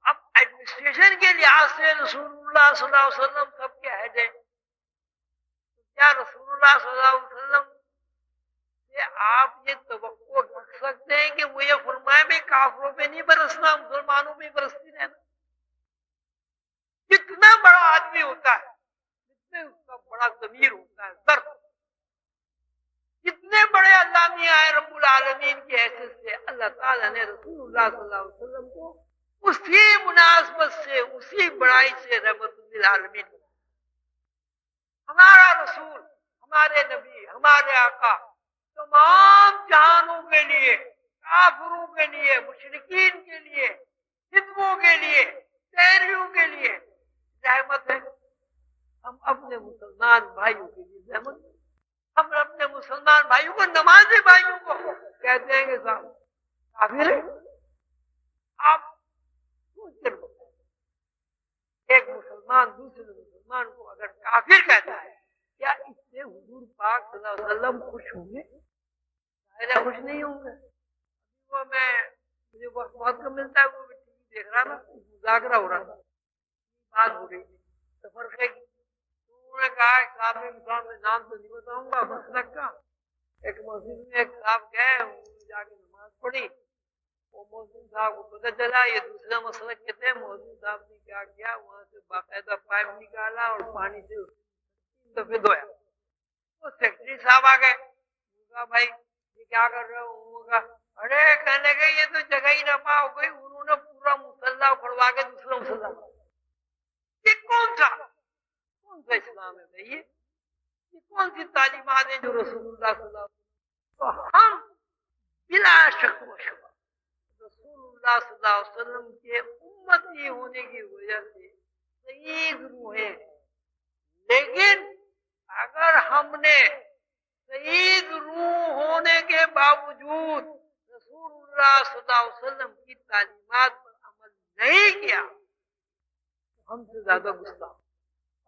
اب ایڈمنسٹریشن کے لحاظ سے رسول اللہ صلی اللہ علیہ وسلم سب کے ہیڈ ہیں، تو کیا رسول اللہ صلی اللہ علیہ وسلم سے آپ یہ توقع رکھ سکتے ہیں کہ وہ یہ فرمائے بھی کافروں پہ نہیں برسنا، مسلمانوں پہ برستی رہنا؟ جتنا بڑا آدمی ہوتا ہے، جتنے اس کا بڑا ضمیر ہوتا ہے، درد، جتنے بڑے اللہ میاں ہیں رب العالمین کی حیثیت سے، اللہ تعالیٰ نے رسول اللہ صلی اللہ علیہ وسلم کو اسی مناسبت سے، اسی بڑائی سے رحمت للعالمین۔ ہمارا رسول، ہمارے نبی، ہمارے آقا تمام جہانوں کے لیے، کافروں کے لیے، مشرکین کے لیے، ہندوؤں کے لیے، تیریوں کے لیے رحمت ہے۔ ہم اپنے مسلمان بھائیوں کے لیے رحمت ہے۔ ہم اپنے مسلمان بھائیوں کو، نمازی بھائیوں کو کہتے ہیں کہ صاحب کافر ہے۔ آپ سوچ کر بتائیں، ایک مسلمان دوسرے مسلمان کو اگر کافر کہتا ہے، کیا اس سے حضور پاک صلی اللہ علیہ وسلم خوش ہوں گے؟ ظاہر خوش نہیں ہوں گے۔ وہ مجھے وقت بہت کم ملتا ہے، وہ ٹی وی دیکھ رہا تھا، مذاکرہ ہو رہا تھا، بات ہو رہی تھی تفرقے کی۔ انہوں نے کہا ایک صاحب میں نام تو نہیں بتاؤں گا مسلک کا، ایک مسجد میں ایک صاحب گئے، انہوں نے جا کے نماز پڑھی، وہ مؤذن صاحب کو پتہ چلا یہ دوسرا مسلک کے تھے۔ مؤذن صاحب نے کیا کیا، وہاں سے باقاعدہ پائپ نکالا اور پانی سے 3 دفعے دھویا۔ تو سیکرٹری صاحب آ گئے، کہا بھائی یہ کیا کر رہے ہو؟ ارے کہنے لگے یہ تو جگہ ہی نہ پا ہو گئی، انہوں نے پورا مسلح اکھڑوا کے دوسرا مسلح، یہ کون سا اسلام ہے بھائی؟ یہ کون سی تعلیمات ہیں جو رسول اللہ صلی اللہ علیہ وسلم؟ تو ہم بلا شک و شبہ رسول اللہ صلی اللہ علیہ وسلم کے امتی ہونے کی وجہ سے سعید روح ہیں، لیکن اگر ہم نے سعید روح ہونے کے باوجود رسول اللہ صلی اللہ علیہ وسلم کی تعلیمات پر عمل نہیں کیا تو ہم سے زیادہ گستاخ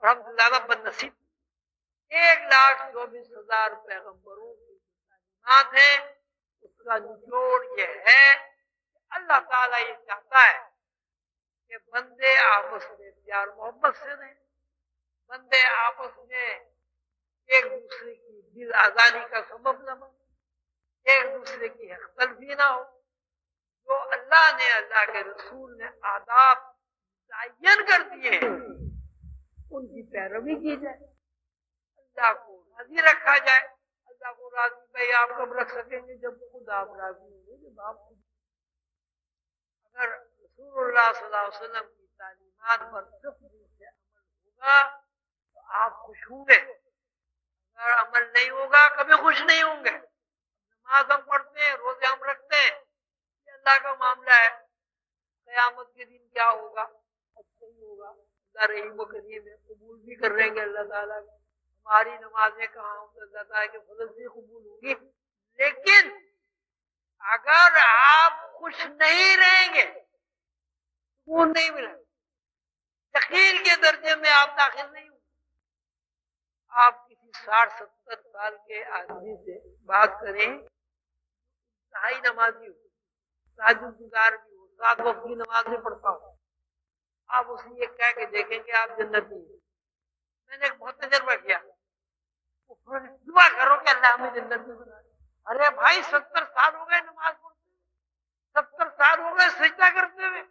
اور ہم سے زیادہ بد نصیب۔ 1,24,000 پیغمبروں کی تعلیمات ہیں، اس کا نچوڑ یہ ہے کہ اللہ تعالیٰ یہ چاہتا ہے کہ بندے آپس میں پیار محبت سے رہیں، بندے آپس میں ایک دوسرے کی دل آزاری کا سبب نہ بنے، ایک دوسرے کی حق تلفی نہ ہو۔ جو اللہ نے، اللہ کے رسول نے آداب تعین کر دیے ہیں ان کی پیروی کی جائے، اللہ کو راضی رکھا جائے۔ اللہ کو راضی بھائی آپ کب رکھ سکیں گے؟ جب خود آپ راضی ہوں گے، جب آپ خود۔ اگر رسول اللہ صلی اللہ علیہ وسلم کی تعلیمات پر صرف دل سے عمل ہوگا تو آپ خوش ہوں گے، اگر عمل نہیں ہوگا کبھی خوش نہیں ہوں گے۔ نماز ہم پڑھتے ہیں، روزے ہم رکھتے ہیں، یہ اللہ کا معاملہ ہے، قیامت کے دن کیا ہوگا؟ اچھا ہی ہوگا، اللہ رحیم و کریم ہے، قبول بھی کر رہیں گے اللہ تعالیٰ۔ ہماری نمازیں کہاں ہوں، اللہ تعالیٰ کے فضل سے قبول ہوں گی، لیکن اگر آپ خوش نہیں رہیں گے، سکون نہیں ملے، یقین کے درجے میں آپ داخل نہیں ہوں۔ آپ کسی 60-70 سال کے آدمی سے بات کریں، انتہائی نمازی ہو، تہجد گزار بھی ہو، 7 وقت کی نماز میں پڑھتا ہو، آپ اسے یہ کہہ کے دیکھیں کہ آپ جنتی ہیں۔ میں نے ایک بہت تجربہ کیا، دعا کرو کہ اللہ ہمیں جنت میں بنا دے۔ ارے بھائی 70 سال ہو گئے نماز پڑھتے ہوئے، 70 سال ہو گئے سجدہ کرتے ہوئے،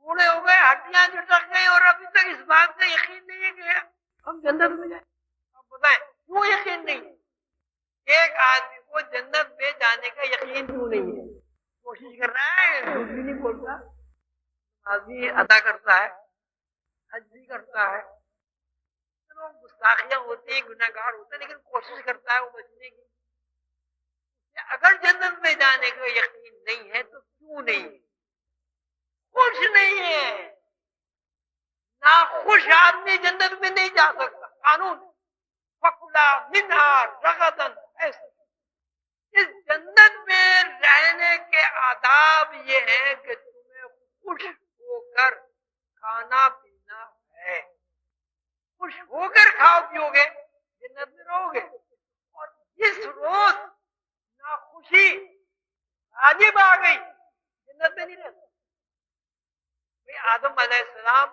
بوڑھے ہو گئے، ہڈیاں جھٹک گئی، اور ابھی تک اس بات کا یقین نہیں ہے کہ ہم جنت میں جائیں۔ آپ بتائیں کیوں یقین نہیں ہے؟ ایک آدمی کو جنت میں جانے کا یقین کیوں نہیں ہے؟ کوشش کر رہا ہے، جھوٹ بھی نہیں بولتا، نماز بھی ادا کرتا ہے، حج بھی کرتا ہے، چلو گستاخیاں ہوتی ہیں، گناہ گار ہوتا ہے، لیکن کوشش کرتا ہے وہ بچنے کی۔ اگر جنت میں جانے کا یقین نہیں ہے تو کیوں نہیں ہے؟ خوش نہیں ہے، نہ خوش آدمی جنت میں نہیں جا سکتا۔ قانون فَكُلَا مِنْهَا رَغَدًا، ایسے اس جنت میں رہنے کے آداب یہ ہیں کہ تمہیں خوش ہو کر کھانا پینا ہے، خوش ہو کر کھاؤ پیو گے جنت میں رہو گے۔ اور جس روز ناخوشی غالب آ گئی جنت میں نہیں رہتا۔ آدم علیہ السلام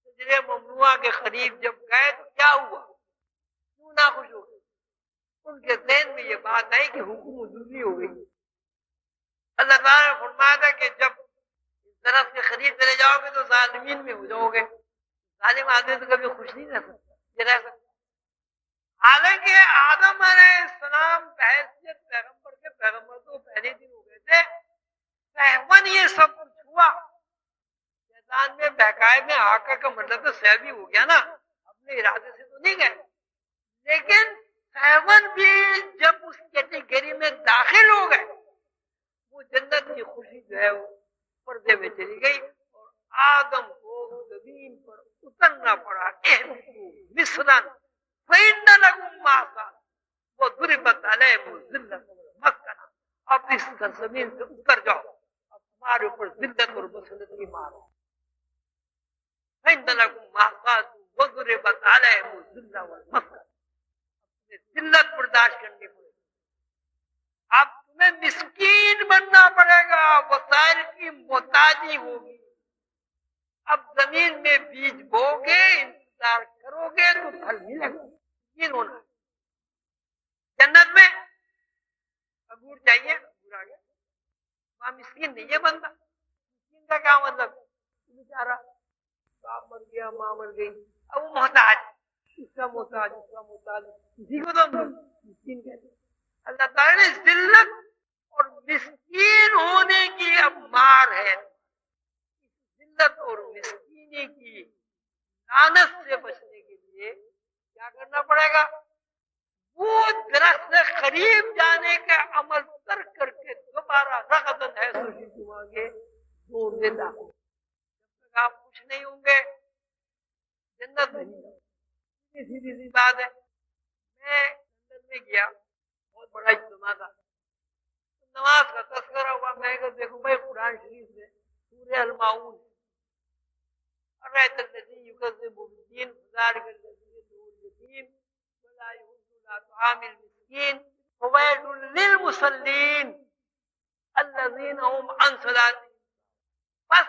سجدہ ممنوعہ کے قریب جب گئے تو کیا ہوا؟ کیوں ناخوش ہو گئے؟ ان کے ذہن میں یہ بات آئی کہ حکم وجوبی ہو گئی۔ اللہ تعالیٰ نے فرمایا تھا کہ جب اس درخت کے قریب چلے جاؤ گے تو ظالمین میں ہو جاؤ گے۔ ظالم آدمی تو کبھی خوش نہیں رہ سکتا، یہ رہ سکتا۔ حالانکہ آدم علیہ السلام بحیثیت پیغمبر کے، پیغمبر تو پہلے دن ہو گئے تھے، سہون یہ سب کچھ ہوا، شیطان میں بہکائے میں آقا کا مطلب تو سہوی ہو گیا نا، اپنے ارادے سے تو نہیں گئے، لیکن سہون بھی جب اس کیٹیگری میں داخل ہو گئے، وہ جنت کی خوشی جو ہے وہ پردے میں چلی گئی، اور آدم کو زمین پر اترنا پڑا۔ مثلاً فَإِنَّ لَكُمْ مَا سَأَلْتُمْ وَضُرِبَتْ عَلَيْهِمُ الذِّلَّةُ وَالْمَسْكَنَةُ، اب اس زمین سے اتر جاؤ، اب تمہارے اوپر ذلت اور مسلط کی مار ہے۔ فَإِنَّ لَكُمْ مَا سَأَلْتُمْ وَضُرِبَتْ عَلَيْهِمُ الذِّلَّةُ وَالْمَسْكَنَةُ، ذلت برداشت کرنی پڑے گی، اب تمہیں مسکین بننا پڑے گا، وسائل کی محتاجی ہوگی، اب زمین میں بیج بو گے، انتظار کرو گے تو پھل ملے گا، مسکین ہونا۔ جنت میں انگور چاہیے، انگور آ گیا، وہاں مسکین نہیں ہے بندہ۔ مسکین کا کیا مطلب؟ بیچارہ باپ مر گیا، ماں مر گئی، اب وہ محتاج، اس کا محتاج اس کا محتاج، کسی کو تو مسکین کہتے ہیں۔ اللہ تعالیٰ نے ذلت اور مسکین ہونے کی اب مار ہے، ذلت اور مسکینی کی لعنت سے بچنے کے لیے کیا کرنا پڑے گا؟ وہ درخت سے قریب جانے کا عمل ترک کر کے دوبارہ رغبت ہے سوشی کمار کے دور دے داخل۔ جب تک آپ خوش نہیں ہوں گے جنت نہیں جاؤ۔ سیدھی سی بات ہے، میں لندن میں گیا، بہت بڑا اجتماع تھا، نماز کا تذکرہ ہوا، میں کہ دیکھو بھائی قرآن شریف میں سورہ الماؤن الرحمن الذی یکذب بالدین فذلک الذی یدعو الیتیم ولا یحض علی طعام المسکین فویل للمصلین الذین هم عن صلاتهم، بس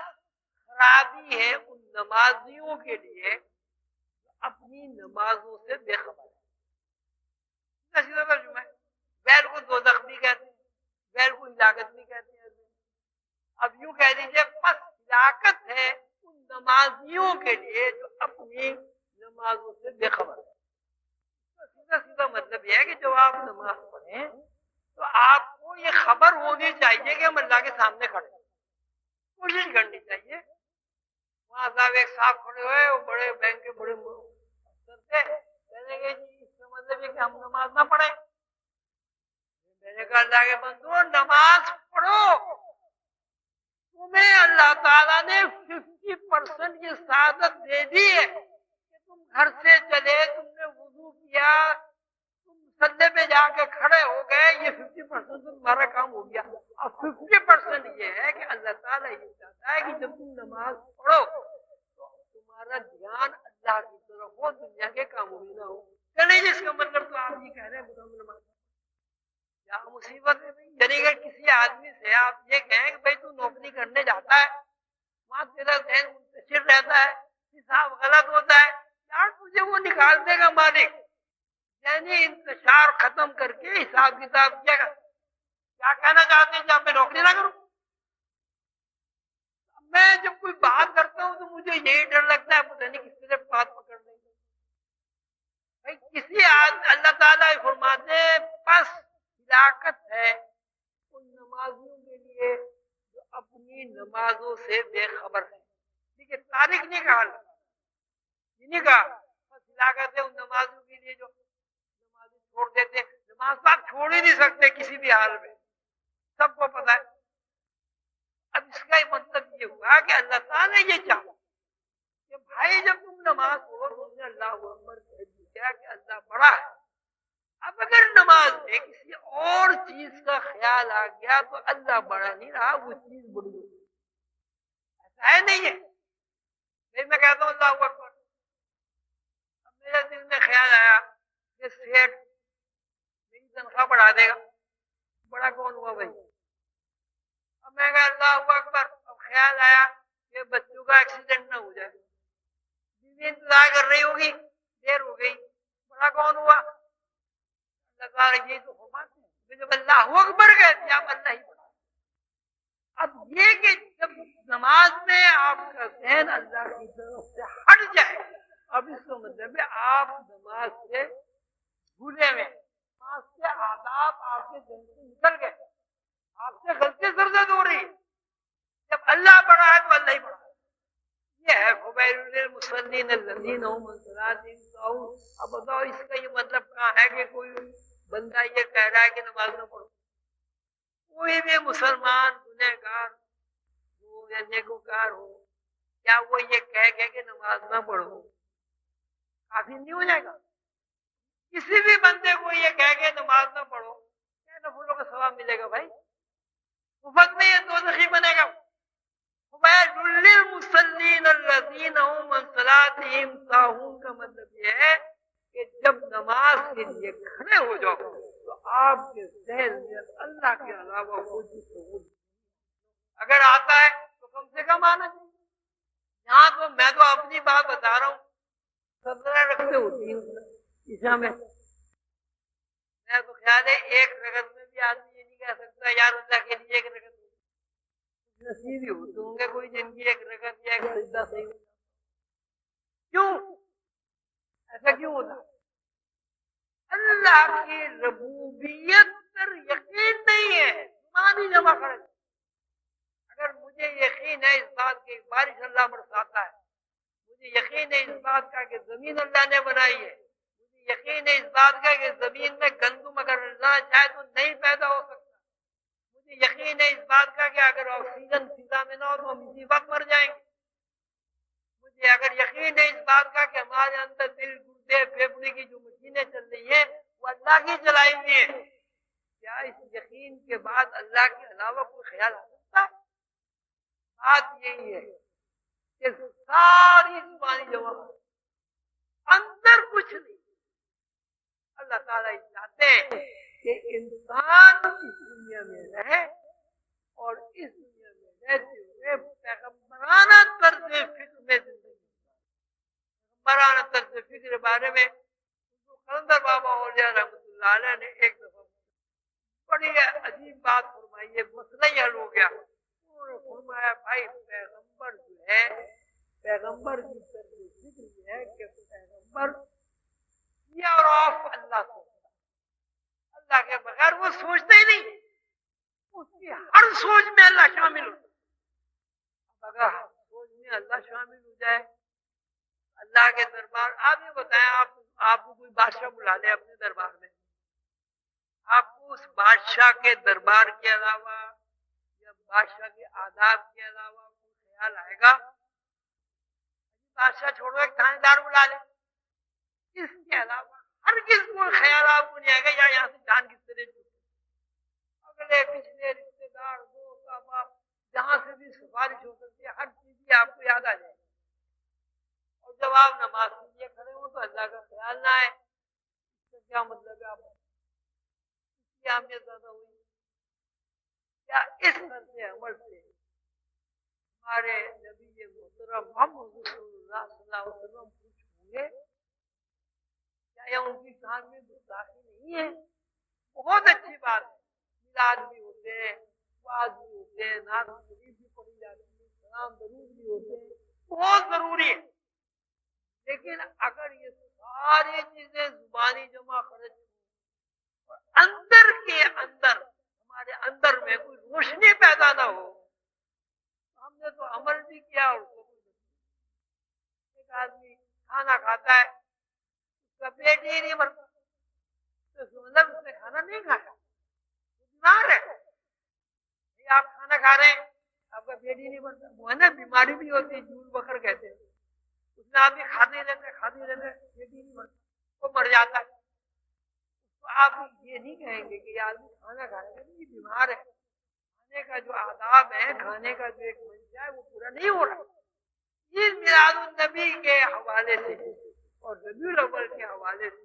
خرابی ہے ان نمازیوں کے لیے جو اپنی نمازوں سے بے خبر ہے۔ سیدھا ترجمہ ہے، غیر کو دوزخ بھی کہتے ہیں، غیر کو ہلاکت بھی کہتے ہیں۔ اب یوں کہہ دیجیے بس ہلاکت ہے ان نمازیوں کے لیے جو اپنی نمازوں سے بے خبر ہے۔ سیدھا سیدھا مطلب یہ ہے کہ جب آپ نماز پڑھیں تو آپ کو یہ خبر ہونی چاہیے کہ ہم اللہ کے سامنے کھڑے ہیں، کوشش کرنی چاہیے۔ وہاں صاحب ایک صاحب کھڑے ہوئے، وہ بڑے بینک کے بڑے افسر تھے، کہنے گے جی اس کا مطلب یہ کہ ہم نماز نہ پڑھیں۔ میں نے کہا اللہ کے بندو نماز پڑھو، تمہیں اللہ تعالیٰ نے 50% یہ سعادت دے دی ہے کہ تم گھر سے چلے، تم نے وضو کیا، تم مسلح پہ جا کے کھڑے ہو گئے، یہ 50% تمہارا کام ہو گیا۔ اب 50% یہ ہے کہ اللہ تعالیٰ یہ چاہتا ہے کہ جب تم نماز پڑھو تو تمہارا دھیان اللہ کی طرف ہو، دنیا کے کاموں میں نہ ہو۔ چلے جس کا مطلب تو آپ یہ کہہ رہے ہیں نماز کیا مصیبت ہے بھائی؟ یعنی کہ کسی آدمی سے آپ یہ کہیں کہ بھائی تو نوکری کرنے جاتا ہے، وہاں تیرا ذہن منتشر رہتا ہے، حساب غلط ہوتا ہے، یار تجھے وہ نکال دے گا مالک، یعنی انتشار ختم کر کے حساب کتاب کیا گا۔ کیا کہنا چاہتے ہیں کہ اب میں نوکری نہ کروں؟ میں جب کوئی بات کرتا ہوں تو مجھے یہی ڈر لگتا ہے پتہ نہیں کس طرح بات پکڑ دیں گے۔ بھائی کسی اللہ تعالیٰ فرماتے ہیں بس ہلاکت ہے ان نمازیوں کے لیے جو اپنی نمازوں سے بے خبر ہے۔ ٹھیک ہے، تاریخ نہیں کہا، یہ نہیں کہا بس ہلاکت ہے ان نمازیوں کے لیے جو نمازیں چھوڑ دیتے ہیں۔ نماز تو آپ چھوڑ ہی نہیں سکتے کسی بھی حال میں، سب کو پتا ہے۔ اب اس کا مطلب یہ ہوا کہ اللہ تعالیٰ نے یہ چاہا کہ بھائی جب تم نماز پڑھو تم نے اللہ اکبر کہہ دیا کہ اللہ بڑا ہے، اب اگر نماز میں کسی اور چیز کا خیال آ گیا تو اللہ بڑا نہیں رہا، وہ چیز بڑی ہوئی۔ ایسا ہے نہیں ہے؟ میں کہتا ہوں اللہ اکبر، اب میرے دل میں خیال آیا کہ سیٹ میری تنخواہ بڑھا دے گا، بڑا کون ہوا بھائی؟ اب میں کہا اللہ اکبر، اب خیال آیا کہ بچوں کا ایکسیڈنٹ نہ ہو جائے، بیوی انتظار کر رہی ہوگی، دیر ہو گئی، بڑا کون ہوا؟ اللہ تعالیٰ یہ تو فرماتے ہیں جب اللہ اکبر کہتے ہیں آپ اللہ ہی بڑھا۔ اب یہ کہ جب نماز میں آپ کا ذہن اللہ کی طرف سے ہٹ جائے، اب اس کا مطلب ہے آپ نماز سے بھولے ہوئے، نماز کے آداب آپ کے ذہن سے نکل گئے، آپ سے غلطی سرزد ہو رہی ہے۔ جب اللہ بڑا ہے تو اللہ ہی بڑا ہے۔ یہ ہے فویل للمصلین الذین هم عن صلاتهم ساہون۔ اب بتاؤ اس کا یہ مطلب کہاں ہے کہ کوئی بندہ یہ کہہ رہا ہے کہ نماز نہ پڑھو؟ کوئی بھی مسلمان گنہگار ہو یا نیکوکار ہو، کیا وہ یہ کہہ کہ نماز نہ پڑھو کافی نہیں ہو جائے گا؟ کسی بھی بندے کو یہ کہہ کہ نماز نہ پڑھو کیا نفلوں کا ثواب ملے گا بھائی؟ مفت میں یہ دوزخی بنے گا۔ فویل للمصلین الذین هم عن صلاتهم ساہون کا مطلب یہ ہے کہ جب نماز کے لیے کھڑے ہو جاؤ تو آپ کے ذہن میں اللہ کے علاوہ کوئی شعور اگر آتا ہے تو کم سے کم آنا چاہیے۔ یہاں تو میں تو اپنی بات بتا رہا ہوں، 17 رکعتیں ہوتی ہیں عشاء میں، میں تو خیال ہے ایک رکعت میں بھی آدمی یہ نہیں کہہ سکتا یار اللہ کے لیے ایک رکعت نصیب ہی ہوتے ہوں گے کوئی جن کی ایک رکعت یا ایک سجدہ صحیح ہو۔ کیوں ایسا کیوں ہوتا ربوبیت پر یقین نہیں ہے، زبانی جمع کرے. اگر مجھے یقین ہے اس بات کی بارش اللہ برساتا ہے، مجھے یقین ہے اس بات کا کہ زمین اللہ نے بنائی ہے، مجھے یقین ہے اس بات کا کہ زمین میں گندم اگر اللہ چاہے تو نہیں پیدا ہو سکتا، مجھے یقین ہے اس بات کا کہ اگر آکسیجن فضا میں نہ ہو تو ہم اسی وقت مر جائیں گے، مجھے اگر یقین ہے اس بات کا کہ ہمارے اندر دل گردے پھیپڑے کی جو مشینیں چل رہی ہیں وہ اللہ کی چلائی ہوئی ہیں. کیا اس یقین کے بعد اللہ کے علاوہ کوئی خیال آ سکتا ہے؟ بات یہی ہے کہ ساری زبانی جمع اندر کچھ نہیں. اللہ تعالیٰ یہ چاہتے ہیں کہ انسان اس دنیا میں رہے اور اس دنیا میں رہتے ہوئے پیغمبرانہ طرز فکر میں زندگی. پیغمبرانہ طرز فکر کے بارے میں قلندر بابا اولیاء رحمۃ اللہ علیہ نے ایک دفعہ بڑی عجیب بات فرمائی ہے، مسئلہ ہی حل ہو گیا. انہوں نے فرمایا بھائی پیغمبر جو ہے، پیغمبر کی طرز فکر یہ ہے کہ پیغمبر اور آف اللہ سوچتا، اللہ کے بغیر وہ سوچتے ہی نہیں، اس کی ہر سوچ میں اللہ شامل ہوتا. اگر ہر سوچ میں اللہ شامل ہو جائے، اللہ کے دربار، آپ یہ بتائیں آپ کو کوئی بادشاہ بلا لے اپنے دربار میں، آپ کو اس بادشاہ کے دربار کے علاوہ یا بادشاہ کے آداب کے علاوہ کوئی خیال آئے گا؟ بادشاہ چھوڑو ایک تھانے دار بلا لے، اس کے علاوہ ہر کس کوئی خیال آپ کو نہیں آئے گا یا یہاں سے جان کس طرح چھوٹے اگلے پچھلے رشتے دار دوست احباب جہاں سے بھی سفارش ہو سکتی ہے ہر چیز کی آپ کو یاد آ جائے گی. اور جب آپ نماز کے لیے کھڑے ہوں تو اللہ کا خیال نہ آئے، اس کا کیا مطلب ہے؟ آپ اس کی اہمیت زیادہ ہوئی کیا؟ اس طرز عمل سے ہمارے نبی محترم محمد رسول اللہ صلی اللہ علیہ وسلم خوش ہوں گے؟ کیا یہ ان کی کان میں گستاخی نہیں ہے؟ بہت اچھی بات ہے، میلاد بھی ہوتے ہیں، واز بھی ہوتے ہیں، نعت شریف بھی پڑھی جاتی ہے، سلام درود بھی ہوتے ہیں، بہت ضروری ہے. لیکن اگر یہ ساری چیزیں زبانی جمع خرچ اور اندر کے اندر ہمارے اندر میں کوئی روشنی پیدا نہ ہو، ہم نے تو عمل بھی کیا اور ایک آدمی کھانا کھاتا ہے اس کا پیٹ ہی نہیں بھرتا، مطلب اس نے کھانا نہیں کھایا، بیمار ہے. آپ کھانا کھا رہے ہیں آپ کا پیٹ ہی نہیں بھرتا، وہ ہے نا بیماری بھی ہوتی ہے، جول بکر کہتے ہیں، اس میں آدمی کھاتے ہی رہتے پیٹ ہی نہیں بھرتا، وہ مر جاتا ہے. تو آپ یہ نہیں کہیں گے کہ یہ آدمی کھانا کھائے گا، یہ بیمار ہے، کھانے کا جو آداب ہے، کھانے کا جو ایک منشا ہے وہ پورا نہیں ہو رہا. اس میلاد النبی کے حوالے سے اور ربیع الاول کے حوالے سے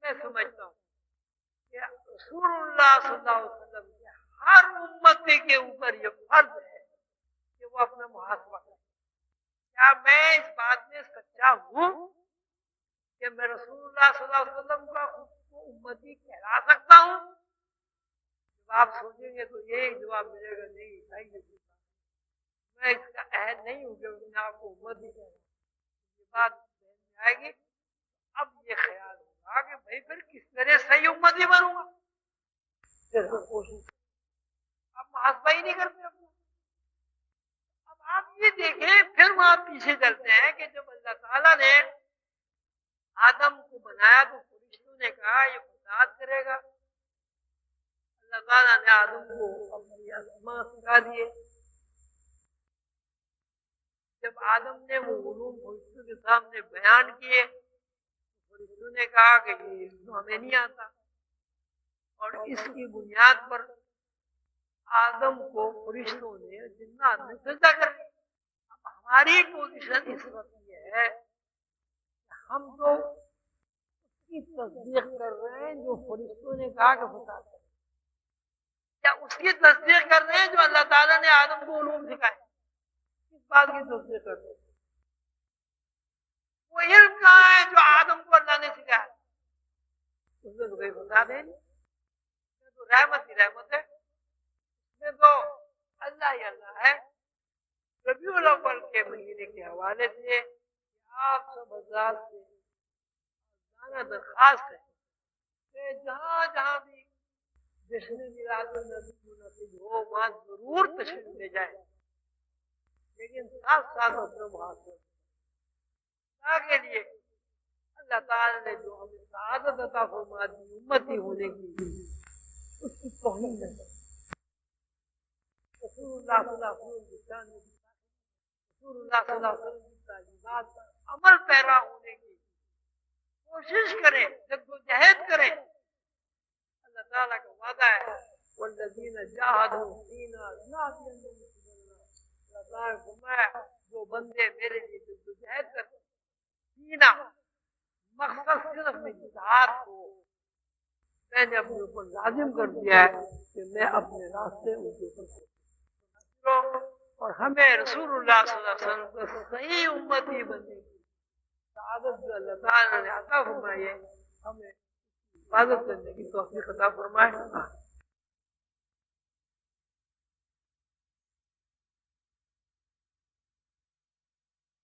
میں سمجھتا ہوں کہ رسول اللہ صلی اللہ علیہ وسلم کے ہر امتی کے اوپر یہ فرض ہے کہ وہ اپنا محاسبہ کرے. کیا میں اس بات میں سچا ہوں کہ میں رسول اللہ صلی اللہ علیہ وسلم کا خود کو امتی کہلا سکتا ہوں؟ جب آپ سوچیں گے تو یہی جواب ملے گا نہیں بھائی، میں اس کا اہل نہیں ہوں کہ میں آپ کو امتی کہہ رہا ہوں. یہ بات ذہن میں آئے گی. اب یہ خیال ہوگا کہ بھائی پھر کس طرح صحیح امتی بنوں گا؟ آپ محاسبہ ہی نہیں کرتے اپنا. اب آپ یہ دیکھیں پھر وہاں پیچھے چلتے ہیں کہ جب اللہ تعالیٰ نے آدم کو بنایا تو فرشتوں نے کہا یہ فساد کرے گا. اللہ تعالیٰ نے آدم کو اپنی اسماء سکھا دیے. جب آدم نے وہ علوم فرشتوں کے سامنے بیان کیے، فرشتوں نے کہا کہ یہ ہمیں نہیں آتا، اور اس کی بنیاد پر آدم کو فرشتوں نے جنات نے سجدہ کر دیا. اب ہماری پوزیشن اس وقت یہ ہے کہ ہم تو اس کی تصدیق کر رہے ہیں جو فرشتوں نے کہا کہ فساد کرے، یا اس کی تصدیق کر رہے ہیں جو اللہ تعالیٰ نے آدم کو علوم سکھائے. کس بات کی تصدیق کرتے ہیں؟ وہ علم کہاں ہے جو آدم کو اللہ نے سکھایا؟ اس میں تو کوئی فساد ہے نہیں، اس میں تو رحمت ہی رحمت ہے، اس میں تو اللہ ہی اللہ ہے. ربیع الاول کے مہینے کے حوالے سے آپ سب حضرات سے درخواست ہے کہ کہ جہاں جہاں بھی جشن میلاد النبی منعقد ہو وہاں ضرور تشریف لے جائے، لیکن ساتھ ساتھ اپنے محاصرے کے لیے اللہ تعالیٰ نے جو ہمیں سعادت عطا فرما دی امتی ہونے کی، اس کی توہین ہے۔ رسول اللہ صلی اللہ علیہ وسلم رسول اللہ صلی اللہ علیہ وسلم کی تعلیمات پر عمل پیرا ہونے کی کوشش کریں، جدوجہد کریں۔ اللہ تعالیٰ کا وعدہ ہے والذین جاہدوا فینا لنہدینہم سبلنا۔ اللہ تعالیٰ نے فرمایا جو بندے میرے لیے جدوجہد کرتے فینا، مقصد صرف میں جہاد کو میں نے اپنے اوپر لازم کر دیا ہے کہ میں اپنے راستے ان کے اوپر اور ہمیں رسول اللہ صلی اللہ علیہ وسلم کا صحیح امتی بننے کی سعادت جو اللہ تعالیٰ نے عطا فرمائی ہے، ہمیں حفاظت کرنے کی توفیق عطا فرمائے۔